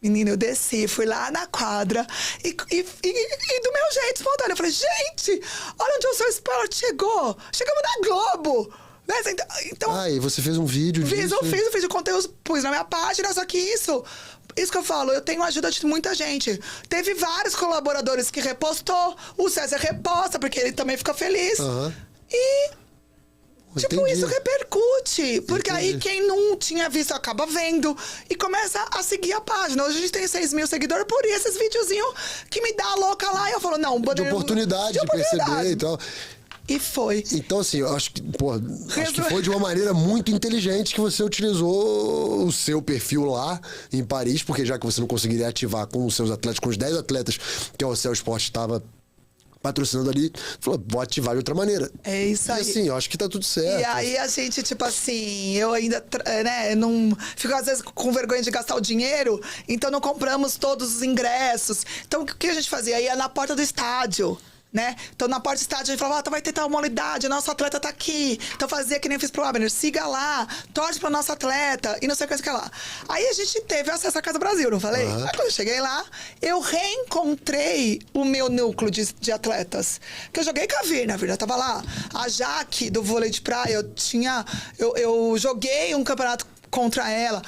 Menina, eu desci, fui lá na quadra e do meu jeito espontâneo, eu falei, gente, olha onde o seu esporte chegou, chegamos na Globo, né? Então, e você fez um vídeo disso? Fiz um vídeo de conteúdo, pus na minha página, só que isso que eu falo, eu tenho a ajuda de muita gente. Teve vários colaboradores que repostou, o César reposta, porque ele também fica feliz. E... Tipo, Entendi. isso repercute. Porque Entendi. aí quem não tinha visto acaba vendo e começa a seguir a página. Hoje a gente tem 6 mil seguidores por esses videozinhos que me dá a louca lá. E eu falo, não, de oportunidade de perceber e tal. E foi. Então, assim, eu acho que, acho que foi de uma maneira muito inteligente que você utilizou o seu perfil lá em Paris, porque já que você não conseguiria ativar com os seus atletas, com os 10 atletas que o Céu Esporte estava patrocinando ali, falou, vou ativar de outra maneira. É isso aí. E assim, eu acho que tá tudo certo. E aí a gente, tipo assim, eu ainda, né, não... Fico às vezes com vergonha de gastar o dinheiro, então não compramos todos os ingressos. Então o que a gente fazia? Ia na porta do estádio, né? Então na porta do estádio a gente falava, vai ter tal modalidade, nosso atleta tá aqui. Então fazia que nem eu fiz pro Abner, siga lá, torce pro nosso atleta e não sei o que lá. Aí a gente teve acesso à Casa Brasil, não falei? Aí quando eu cheguei lá, eu reencontrei o meu núcleo de atletas. Que eu joguei com a Virna tava lá. A Jaque, do vôlei de praia, eu joguei um campeonato contra ela.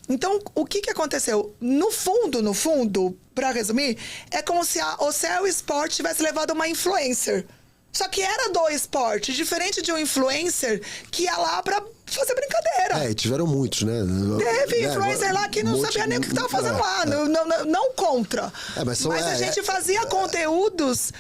Então, o que aconteceu? No fundo, pra resumir, é como se o Céu Esporte tivesse levado uma influencer. Só que era do esporte, diferente de um influencer que ia lá pra fazer brincadeira. E tiveram muitos, né? Teve influencer lá que não sabia nem o que tava fazendo lá. Não contra. Mas a gente fazia conteúdos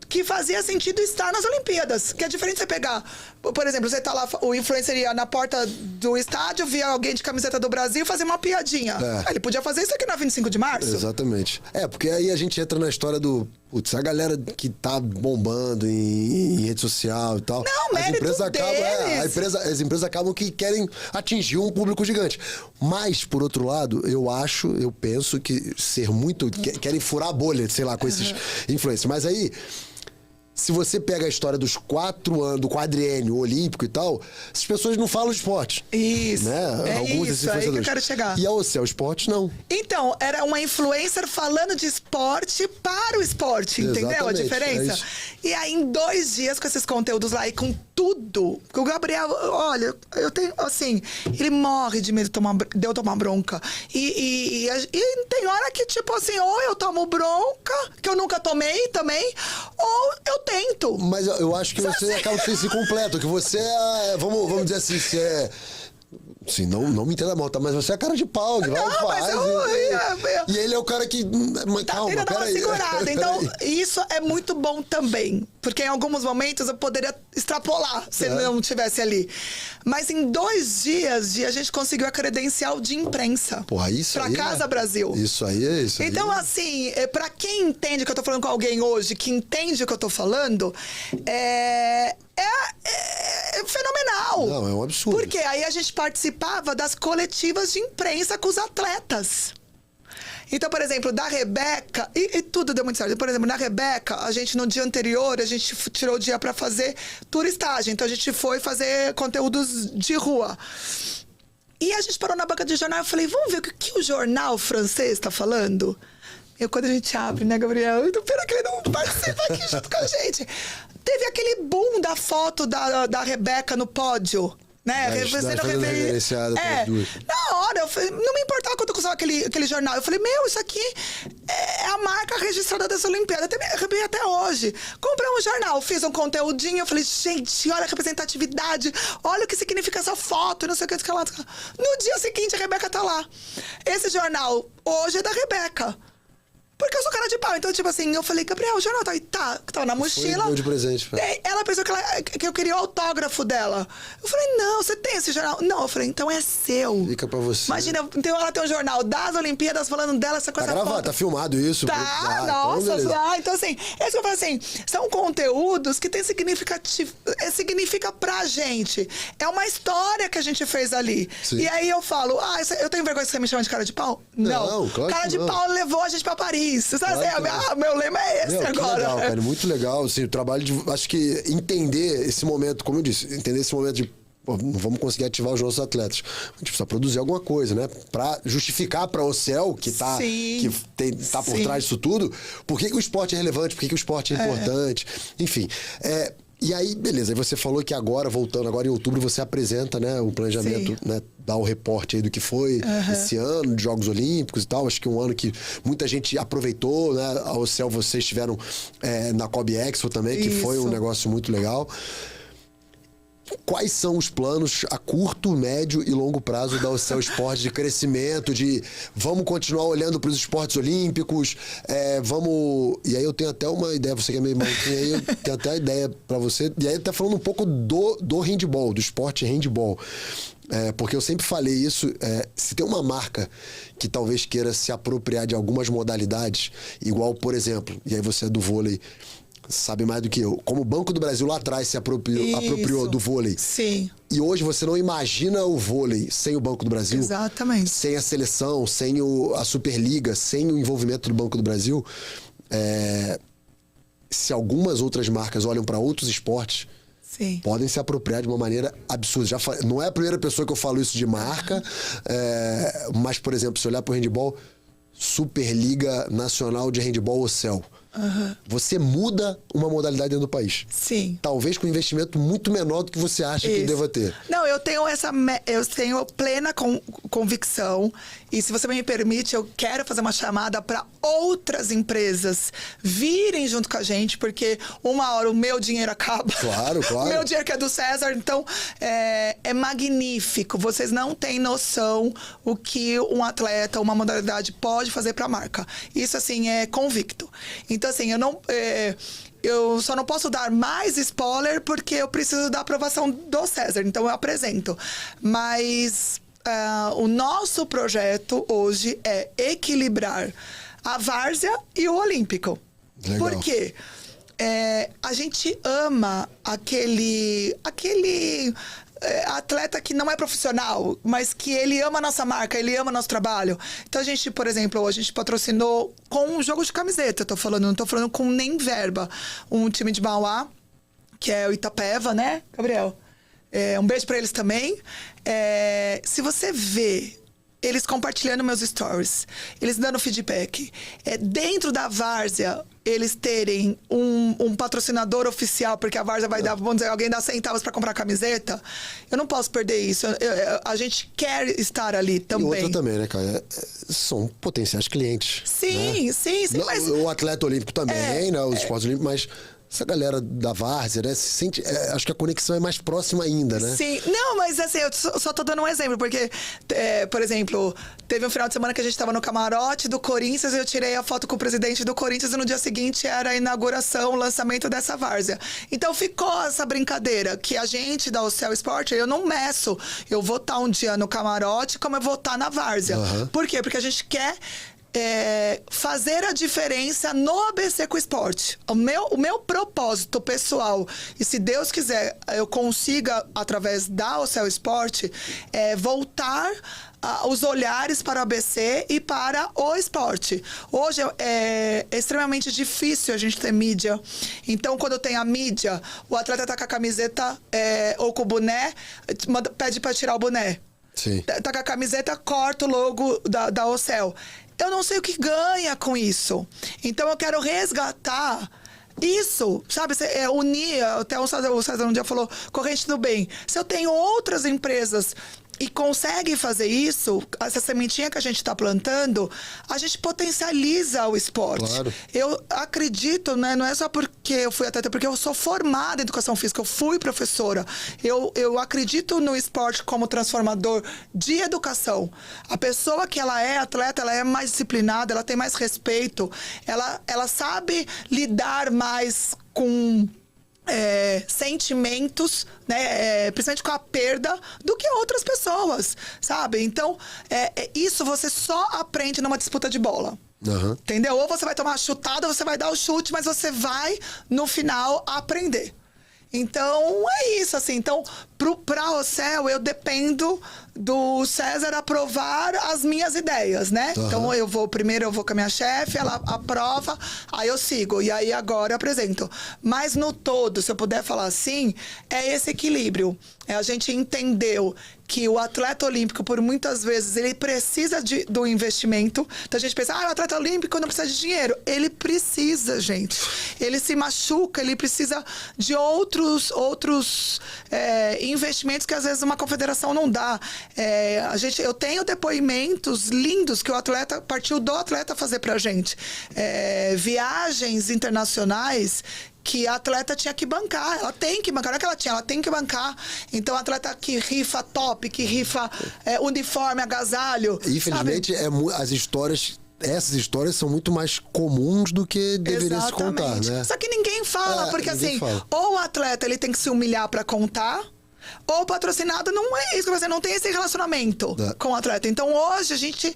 que fazia sentido estar nas Olimpíadas. Que é diferente você pegar... Por exemplo, você tá lá, o influencer ia na porta do estádio, via alguém de camiseta do Brasil fazer uma piadinha. Ele podia fazer isso aqui na 25 de março. Exatamente. Porque aí a gente entra na história do... Putz, a galera que tá bombando em rede social e tal... Não, mérito deles. As empresas acabam que querem atingir um público gigante. Mas, por outro lado, eu penso que ser muito... Querem furar a bolha, sei lá, com esses influencers. Mas aí... Se você pega a história dos 4 anos, do quadriênio olímpico e tal, essas pessoas não falam de esporte. Isso. Né? Alguns isso, aí que eu quero chegar. E ao Céu Esporte, não. Então, era uma influencer falando de esporte para o esporte, entendeu? Exatamente, A diferença? E aí, em 2 dias com esses conteúdos lá e com tudo, o Gabriel, olha, eu tenho, assim, ele morre de medo de eu tomar bronca. E tem hora que, tipo assim, ou eu tomo bronca, que eu nunca tomei também, ou eu tento. Mas eu acho que você acaba sendo esse completo, que você é, vamos dizer assim, Sim, não me entenda mal, tá? Mas você é cara de pau, que vai e faz. E ele é o cara que... Calma, Ele dá uma peraí. segurada. Então, isso é muito bom também. Porque em alguns momentos eu poderia extrapolar se ele não estivesse ali. Mas em 2 dias, a gente conseguiu a credencial de imprensa. Porra, isso pra aí Casa Brasil. Isso aí é isso. Então, assim, pra quem entende que eu tô falando com alguém hoje, que entende o que eu tô falando, é fenomenal. Não, é um absurdo. Porque aí a gente participava das coletivas de imprensa com os atletas. Então, por exemplo, da Rebeca, e tudo deu muito certo. Por exemplo, na Rebeca, a gente no dia anterior, a gente tirou o dia pra fazer turistagem. Então, a gente foi fazer conteúdos de rua. E a gente parou na banca de jornal e falei, vamos ver o que o jornal francês tá falando? E quando a gente abre, né, Gabriel? Então, pena que ele não participa aqui junto com a gente. Teve aquele boom da foto da Rebeca no pódio. Né? Reverenciada pelas duas. Na hora, não me importava quando eu usava aquele jornal. Eu falei, meu, isso aqui é a marca registrada dessa Olimpíada. Até hoje. Comprei um jornal, fiz um conteúdinho. Eu falei, gente, olha a representatividade. Olha o que significa essa foto. Não sei o que lá. No dia seguinte, a Rebeca tá lá. Esse jornal hoje é da Rebeca. Porque eu sou cara de pau. Então, tipo assim, eu falei, Gabriel, o jornal tá aí. Tava na mochila. Foi de presente. Ela pensou que eu queria o autógrafo dela. Eu falei, não, você tem esse jornal? Não, eu falei, então é seu. Fica pra você. Imagina, então ela tem um jornal das Olimpíadas falando dela, essa coisa. Tá gravado, tá filmado isso. Tá, nossa. Então assim, é isso que eu falo assim, são conteúdos que tem significa pra gente. É uma história que a gente fez ali. Sim. E aí eu falo, eu tenho vergonha que você me chama de cara de pau? Não, claro cara que de não. pau levou a gente pra Paris. Você sabe, meu lema é esse agora. Que legal, cara, muito legal. Assim, o trabalho de. Acho que entender esse momento, como eu disse, entender esse momento de. Pô, não vamos conseguir ativar os nossos atletas. A gente precisa produzir alguma coisa, né? Pra justificar pra Ocel, que tá por trás disso tudo, por que o esporte é relevante, por que o esporte é importante. Enfim. E aí, beleza, aí você falou que agora, voltando agora em outubro, você apresenta, né, o planejamento, né, dá o reporte aí do que foi esse ano, de Jogos Olímpicos e tal. Acho que um ano que muita gente aproveitou, né? A Ocel, vocês estiveram na Kobe Expo também, que foi um negócio muito legal. Quais são os planos a curto, médio e longo prazo da Ocel Esporte de crescimento, de vamos continuar olhando para os esportes olímpicos, vamos... E aí eu tenho até uma ideia, você que é meio maluquinho aí, eu tenho até a ideia para você, e aí até falando um pouco do handball, do esporte handball. Porque eu sempre falei isso, se tem uma marca que talvez queira se apropriar de algumas modalidades, igual, por exemplo, e aí você é do vôlei, sabe mais do que eu. Como o Banco do Brasil lá atrás se apropriou do vôlei. Sim. E hoje você não imagina o vôlei sem o Banco do Brasil. Exatamente. Sem a seleção, sem a Superliga, sem o envolvimento do Banco do Brasil. Se algumas outras marcas olham para outros esportes, podem se apropriar de uma maneira absurda. Não é a primeira pessoa que eu falo isso de marca, mas, por exemplo, se olhar para o handball, Superliga Nacional de Handball Ocel. Você muda uma modalidade dentro do país. Sim. Talvez com um investimento muito menor do que você acha que deva ter. Não, eu tenho plena convicção. E se você me permite, eu quero fazer uma chamada para outras empresas virem junto com a gente, porque uma hora o meu dinheiro acaba. Claro, claro. O meu dinheiro que é do César, então é magnífico. Vocês não têm noção o que um atleta, uma modalidade pode fazer para a marca. Isso, assim, é convicto. Então, assim, eu só não posso dar mais spoiler porque eu preciso da aprovação do César. Então, eu apresento. Mas o nosso projeto hoje é equilibrar a várzea e o olímpico. Legal. Por quê? A gente ama aquele atleta que não é profissional, mas que ele ama a nossa marca, ele ama o nosso trabalho. Então a gente, por exemplo, a gente patrocinou com um jogo de camiseta, não tô falando com nem verba. Um time de Mauá, que é o Itapeva, né, Gabriel? Um beijo pra eles também. Se você vê eles compartilhando meus stories, eles dando feedback, dentro da várzea, eles terem um patrocinador oficial, porque a várzea vai dar, vamos dizer, alguém dá centavos para comprar camiseta, eu não posso perder isso. A gente quer estar ali também. E outra também, né, cara? São potenciais clientes. Sim, né? sim. Mas... O atleta olímpico também, né? Os esportes olímpicos, mas essa galera da várzea, né? Se sente, acho que a conexão é mais próxima ainda, né? Sim. Não, mas assim, eu só tô dando um exemplo, porque, por exemplo, teve um final de semana que a gente tava no camarote do Corinthians e eu tirei a foto com o presidente do Corinthians e no dia seguinte era a inauguração, o lançamento dessa várzea. Então ficou essa brincadeira que a gente da Ocel Sport, eu não meço. Eu vou estar um dia no camarote como eu vou estar na várzea. Uhum. Por quê? Porque a gente quer fazer a diferença no ABC com o esporte. O meu propósito pessoal, e se Deus quiser eu consiga, através da Ocel Esporte, voltar os olhares para o ABC e para o esporte. Hoje é extremamente difícil a gente ter mídia. Então, quando tem a mídia, o atleta tá com a camiseta ou com o boné, pede para tirar o boné. Sim. Tá com a camiseta, corta o logo da Ocel. Eu não sei o que ganha com isso. Então, eu quero resgatar isso, sabe? Unir, até o César um dia falou, corrente do bem. Se eu tenho outras empresas e consegue fazer isso, essa sementinha que a gente está plantando, a gente potencializa o esporte. Claro. Eu acredito, né? Não é só porque eu fui atleta, porque eu sou formada em educação física, eu fui professora. Eu acredito no esporte como transformador de educação. A pessoa que ela é atleta, ela é mais disciplinada, ela tem mais respeito, ela sabe lidar mais com sentimentos, né, principalmente com a perda, do que outras pessoas, sabe? Então, isso você só aprende numa disputa de bola. Uhum. Entendeu? Ou você vai tomar a chutada, ou você vai dar o chute, mas você vai, no final, aprender. Então, é isso, assim. Então, pra Ocel, eu dependo do César aprovar as minhas ideias, né? Uhum. Então, primeiro eu vou com a minha chefe, ela aprova, aí eu sigo. E aí, agora eu apresento. Mas, no todo, se eu puder falar assim, é esse equilíbrio. A gente entendeu que o atleta olímpico, por muitas vezes, ele precisa do investimento. Então, a gente pensa, o atleta olímpico não precisa de dinheiro. Ele precisa, gente. Ele se machuca, ele precisa de outros investimentos que, às vezes, uma confederação não dá. Eu tenho depoimentos lindos que o atleta, partiu do atleta fazer pra gente. Viagens internacionais que a atleta tinha que bancar. Ela tem que bancar. Não é que ela tem que bancar. Então, a atleta que rifa top, que rifa uniforme, agasalho. Infelizmente, essas histórias são muito mais comuns do que deveriam se contar, né? Só que ninguém fala, porque assim, ou o atleta ele tem que se humilhar pra contar, ou o patrocinado não é isso, você não tem esse relacionamento com o atleta. Então, hoje, a gente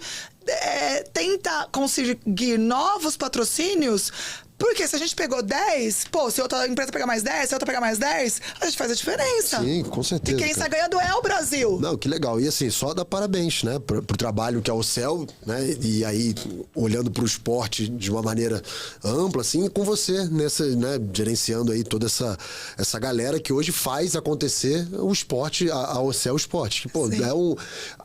tenta conseguir novos patrocínios. Porque se a gente pegou 10, se outra empresa pegar mais 10, se outra pegar mais 10, a gente faz a diferença. Sim, com certeza. E quem está ganhando é o Brasil. Não, que legal. E assim, só dar parabéns, né? Pro trabalho que é o Ocel, né? E aí, olhando pro esporte de uma maneira ampla, assim, com você, né? Gerenciando aí toda essa galera que hoje faz acontecer o esporte, a Ocel Esporte. Pô,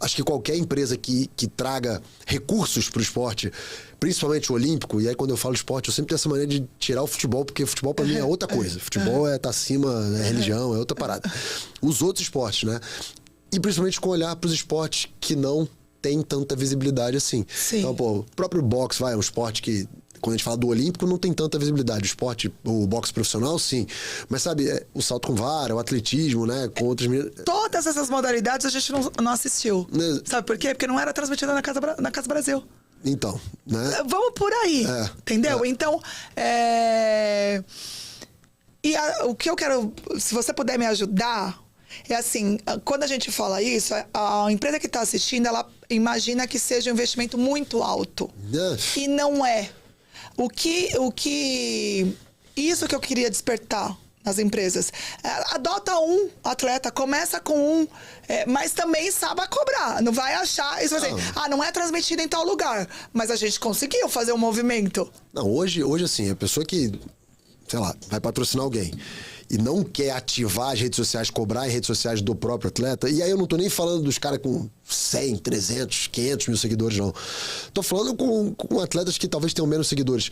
acho que qualquer empresa que traga recursos pro esporte, principalmente o olímpico, e aí quando eu falo esporte, eu sempre tenho essa maneira de tirar o futebol, porque futebol pra mim é outra coisa. Futebol tá acima, é religião, é outra parada. Os outros esportes, né? E principalmente com olhar pros esportes que não tem tanta visibilidade assim. Sim. Então, o próprio boxe, é um esporte que, quando a gente fala do olímpico, não tem tanta visibilidade. O boxe profissional, sim. Mas, sabe, o salto com vara, o atletismo, né? Com outras... Todas essas modalidades a gente não assistiu. Sabe por quê? Porque não era transmitida na Casa Brasil. Então, né? Vamos por aí, entendeu? Então, o que eu quero, se você puder me ajudar, é assim, quando a gente fala isso, a empresa que está assistindo, ela imagina que seja um investimento muito alto. E não é. Isso que eu queria despertar nas empresas. Adota um atleta, começa com um, mas também saiba cobrar. Não vai achar isso assim, não é transmitido em tal lugar. Mas a gente conseguiu fazer um movimento. Não, hoje assim, a pessoa que, sei lá, vai patrocinar alguém e não quer ativar as redes sociais, cobrar em redes sociais do próprio atleta, e aí eu não tô nem falando dos caras com 100, 300, 500 mil seguidores, não. Tô falando com atletas que talvez tenham menos seguidores.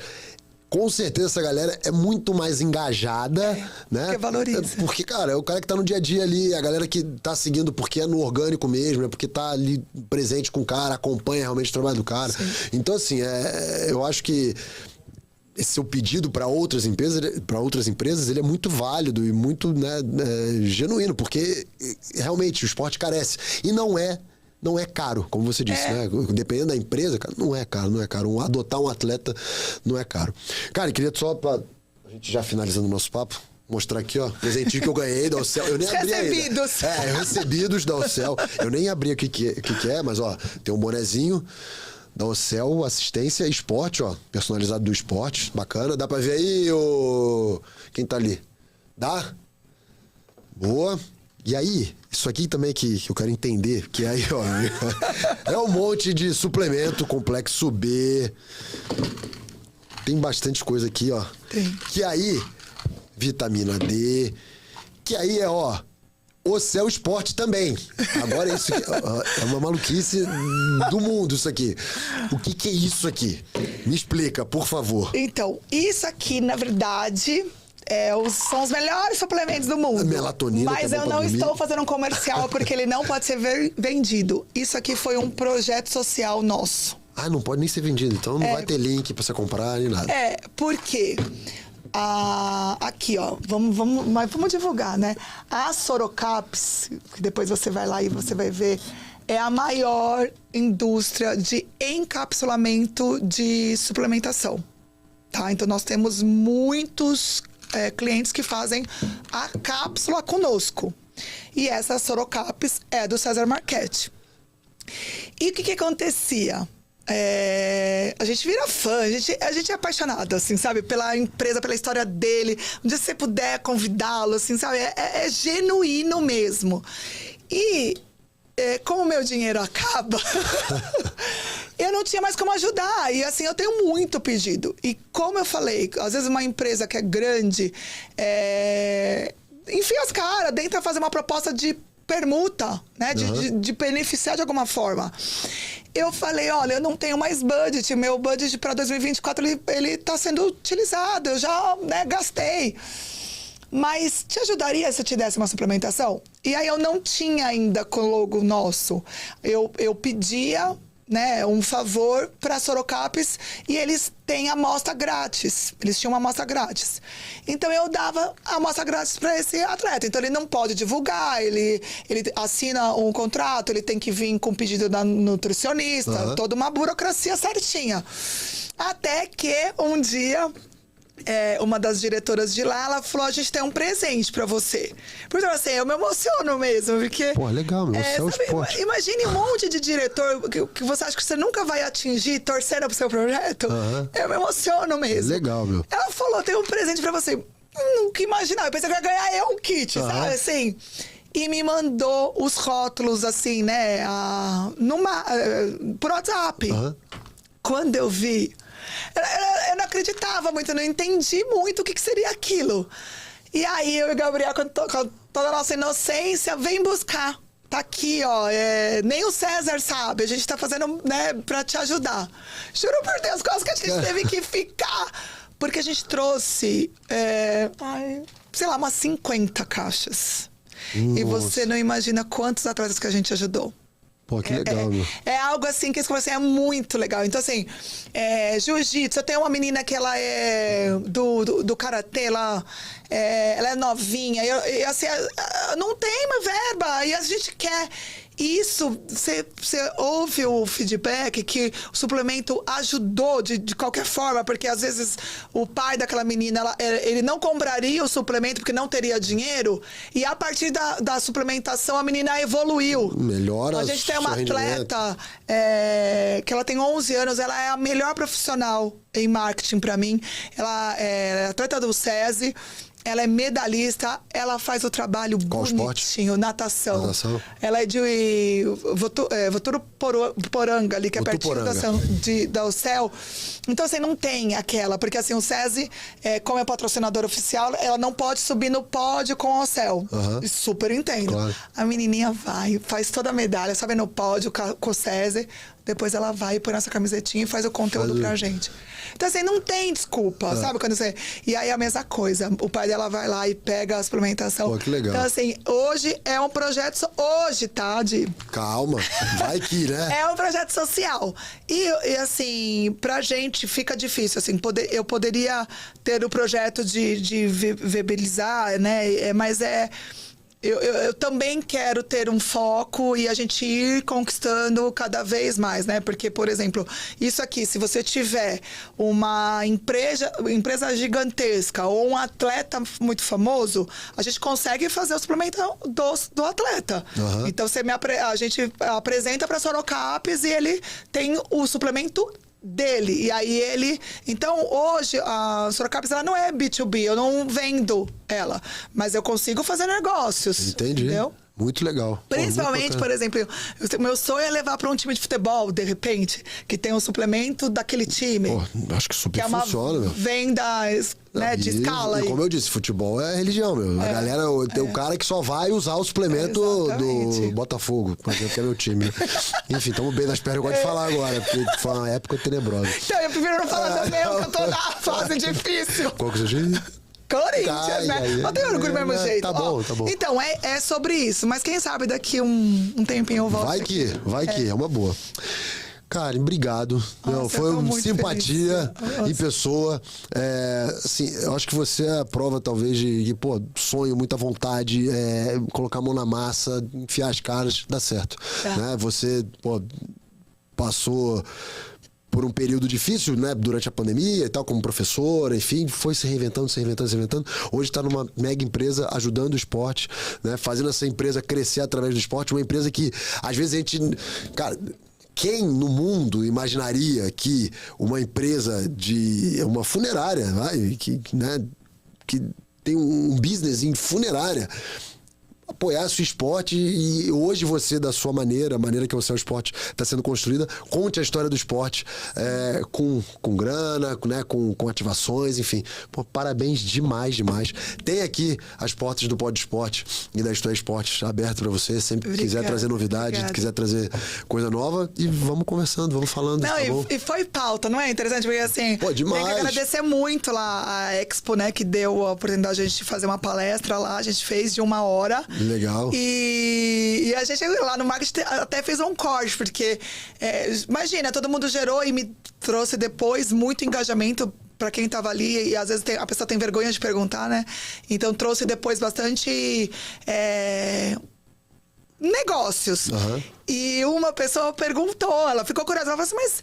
Com certeza essa galera é muito mais engajada, né? Porque valoriza. Porque, cara, é o cara que tá no dia a dia ali, a galera que tá seguindo porque é no orgânico mesmo, é porque tá ali presente com o cara, acompanha realmente o trabalho do cara. Sim. Então, assim, eu acho que esse seu pedido para outras empresas, ele é muito válido e muito, né, genuíno, porque realmente o esporte carece. E não é caro, como você disse, né? Dependendo da empresa, cara, não é caro. Adotar um atleta não é caro. Cara, eu queria só, pra a gente já finalizando o nosso papo, mostrar aqui, ó, presentinho que eu ganhei da Ocel. Eu nem abri Recebidos. ainda. Recebidos da Ocel. Eu nem abri o que é, mas, ó, tem um bonezinho da Ocel, assistência esporte, ó, personalizado do esporte. Bacana. Dá pra ver aí, quem tá ali? Dá? Boa. E aí, isso aqui também que eu quero entender, que aí, ó, é um monte de suplemento, complexo B. Tem bastante coisa aqui, ó. Tem. Que aí, vitamina D, que aí é, ó, Ocel Esporte também. Agora isso é uma maluquice do mundo, isso aqui. O que é isso aqui? Me explica, por favor. Então, isso aqui, na verdade, são os melhores suplementos do mundo. A melatonina. Mas eu não estou fazendo um comercial porque ele não pode ser vendido. Isso aqui foi um projeto social nosso. Ah, não pode nem ser vendido, então não vai ter link pra você comprar nem nada. Por quê? Aqui, ó, vamos divulgar, né? A Sorocaps, que depois você vai lá e você vai ver, é a maior indústria de encapsulamento de suplementação, tá? Então, nós temos muitos clientes que fazem a cápsula conosco. E essa Sorocaps é do César Marchetti. E o que acontecia? A gente vira fã, a gente é apaixonado, assim, sabe? Pela empresa, pela história dele. Um dia você puder convidá-lo, assim, sabe? É genuíno mesmo. E como o meu dinheiro acaba, eu não tinha mais como ajudar. E assim, eu tenho muito pedido. E como eu falei, às vezes uma empresa que é grande, enfia as caras, tenta fazer uma proposta de permuta, né? De beneficiar de alguma forma. Eu falei, olha, eu não tenho mais budget. Meu budget para 2024, ele tá sendo utilizado. Eu já, gastei. Mas te ajudaria se eu te desse uma suplementação? E aí eu não tinha ainda com o logo nosso. Eu pedia, né, um favor para a Sorocaps e eles têm amostra grátis. Eles tinham uma amostra grátis. Então eu dava a amostra grátis para esse atleta. Então ele não pode divulgar, ele assina um contrato, ele tem que vir com pedido da nutricionista, toda uma burocracia certinha. Até que um dia uma das diretoras de lá, ela falou, a gente tem um presente pra você. Porque assim, eu me emociono mesmo, porque... Pô, legal, meu, Ocel Esporte. Imagine um monte de diretor que você acha que você nunca vai atingir torcendo pro seu projeto. Eu me emociono mesmo. Legal, meu. Ela falou, tem um presente pra você. Nunca imaginava, eu pensei que eu ia ganhar um kit, sabe, assim... E me mandou os rótulos, assim, né, por WhatsApp. Quando eu vi... Eu não acreditava muito, eu não entendi muito o que seria aquilo. E aí eu e o Gabriel, com toda a nossa inocência, vem buscar. Tá aqui, ó. Nem o César sabe, a gente tá fazendo, né, pra te ajudar. Juro por Deus, quase que a gente teve que ficar. Porque a gente trouxe, sei lá, umas 50 caixas. Nossa. E você não imagina quantos atletas que a gente ajudou. Pô, que legal, meu. É algo assim que eles conversam, é muito legal. Então, assim, jiu-jitsu, eu tenho uma menina que ela é do karatê lá, ela é novinha, e assim, não tem uma verba, e a gente quer. Isso, você ouve o feedback que o suplemento ajudou de qualquer forma, porque às vezes o pai daquela menina, ele não compraria o suplemento porque não teria dinheiro, e a partir da suplementação a menina evoluiu. Melhora. A gente tem uma atleta que ela tem 11 anos, ela é a melhor profissional em marketing pra mim. Ela é atleta do SESI. Ela é medalhista, ela faz o trabalho Qual bonitinho, esporte? Natação. Ela é de Votuporanga, ali, que é pertinho da Ocel. Então, assim, não tem aquela, porque assim, o SESI, como é patrocinador oficial, ela não pode subir no pódio com a Ocel. Super entendo. Claro. A menininha vai, faz toda a medalha, sobe no pódio com o SESI, depois ela vai e põe nossa camisetinha e faz o conteúdo pra gente. Então, assim, não tem desculpa, sabe? Quando você... E aí, a mesma coisa. O pai dela vai lá e pega a suplementação. Pô, que legal. Então, assim, hoje é um projeto... Hoje, tá, Di? Calma, vai que, né? É um projeto social. E, assim, pra gente fica difícil, assim, eu poderia ter o projeto de viabilizar, né? Mas eu também quero ter um foco e a gente ir conquistando cada vez mais, né? Porque, por exemplo, isso aqui, se você tiver uma empresa gigantesca ou um atleta muito famoso, a gente consegue fazer o suplemento do atleta. Uhum. Então, a gente apresenta para Sorocapes e ele tem o suplemento dele. E aí ele... Então, hoje, a Sorocapes, ela não é B2B. Eu não vendo ela. Mas eu consigo fazer negócios. Entendi. Entendeu? Muito legal. Principalmente, por exemplo, meu sonho é levar para um time de futebol, de repente, que tem um suplemento daquele time. Pô, acho que super que é uma funciona, meu. venda, né, de escala. E como eu disse, futebol é religião, meu. A galera, tem o cara que só vai usar o suplemento do Botafogo, por exemplo, que é meu time. Enfim, estamos bem nas pernas, eu gosto de falar agora, porque foi uma época tenebrosa. Então, eu prefiro não falar do meu, que eu tô na fase difícil. Qual que é o seu time? Corinthians, né? Eu tenho orgulho do mesmo jeito. Tá bom, tá bom. Então, é sobre isso. Mas quem sabe daqui um tempinho eu volto. Vai que, é uma boa. Karen, obrigado. Nossa, Foi eu tô muito simpatia feliz. em pessoa. Assim, eu acho que você é a prova, talvez, de pô, sonho, muita vontade, colocar a mão na massa, enfiar as caras, dá certo. Né? Você, pô, passou por um período difícil, né, durante a pandemia e tal, como professora, enfim, foi se reinventando. Hoje está numa mega empresa ajudando o esporte, né, fazendo essa empresa crescer através do esporte, uma empresa que, às vezes, a gente... Cara, quem no mundo imaginaria que uma empresa uma funerária, né, que tem um business em funerária, apoiasse o esporte e hoje você, da sua maneira, a maneira que o seu esporte está sendo construída, conte a história do esporte com grana, né, com ativações, enfim. Pô, parabéns demais. Tem aqui as portas do Pod Esporte e da Isto é Esportes abertas para você, sempre que quiser trazer novidade, quiser trazer coisa nova, e vamos conversando, vamos falando. Não, tá bom? E foi pauta, não é interessante? Porque assim, pô, demais. Tem que agradecer muito lá a Expo, né, que deu a oportunidade de a gente fazer uma palestra lá, a gente fez de 1 hora. Legal. E a gente lá no marketing até fez um corte, porque imagina, todo mundo gerou e me trouxe depois muito engajamento para quem tava ali, e às vezes a pessoa tem vergonha de perguntar, né? Então trouxe depois bastante negócios. Uhum. E uma pessoa perguntou, ela ficou curiosa, ela falou assim, mas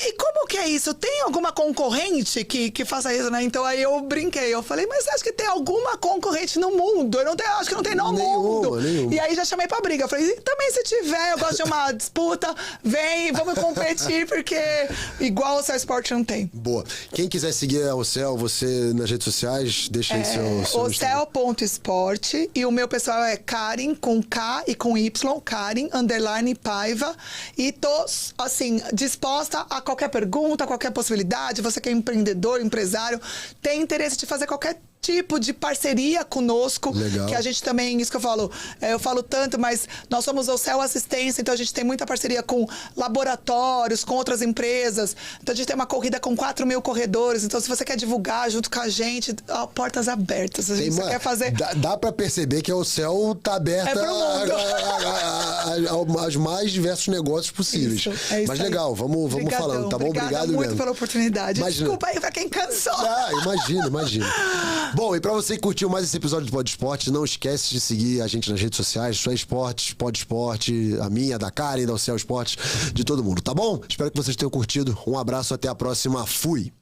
e como que é isso? Tem alguma concorrente que faça isso, né? Então aí eu brinquei, eu falei, mas acho que tem alguma concorrente no mundo? Acho que não tem no mundo. Nenhuma. E aí já chamei pra briga, eu falei, também se tiver, eu gosto de uma disputa, vem, vamos competir, porque igual o seu esporte não tem. Boa. Quem quiser seguir o Céu, você nas redes sociais, deixa aí seu Ocel.esporte, e o meu pessoal é Karen, com K e com Y, Karen, _Paiva, e tô, assim, disposta a qualquer pergunta, qualquer possibilidade. Você que é empreendedor, empresário, tem interesse de fazer qualquer tipo de parceria conosco. Legal. Que a gente também, isso que eu falo tanto, mas nós somos o Céu Assistência, então a gente tem muita parceria com laboratórios, com outras empresas. Então a gente tem uma corrida com 4.000 corredores, então se você quer divulgar junto com a gente, portas abertas. Se você quer fazer... Dá pra perceber que o Céu tá aberta aos mais diversos negócios possíveis. Isso Mas legal, vamos falando, tá bom? Obrigado muito mesmo. pela oportunidade. Imagina. Desculpa aí pra quem cansou. Imagina. Bom, e pra você que curtiu mais esse episódio do Pod Esporte, não esquece de seguir a gente nas redes sociais, Isto é Esportes, Pod Esporte, a minha, da Karen, da Céu Esportes, de todo mundo, tá bom? Espero que vocês tenham curtido. Um abraço, até a próxima. Fui!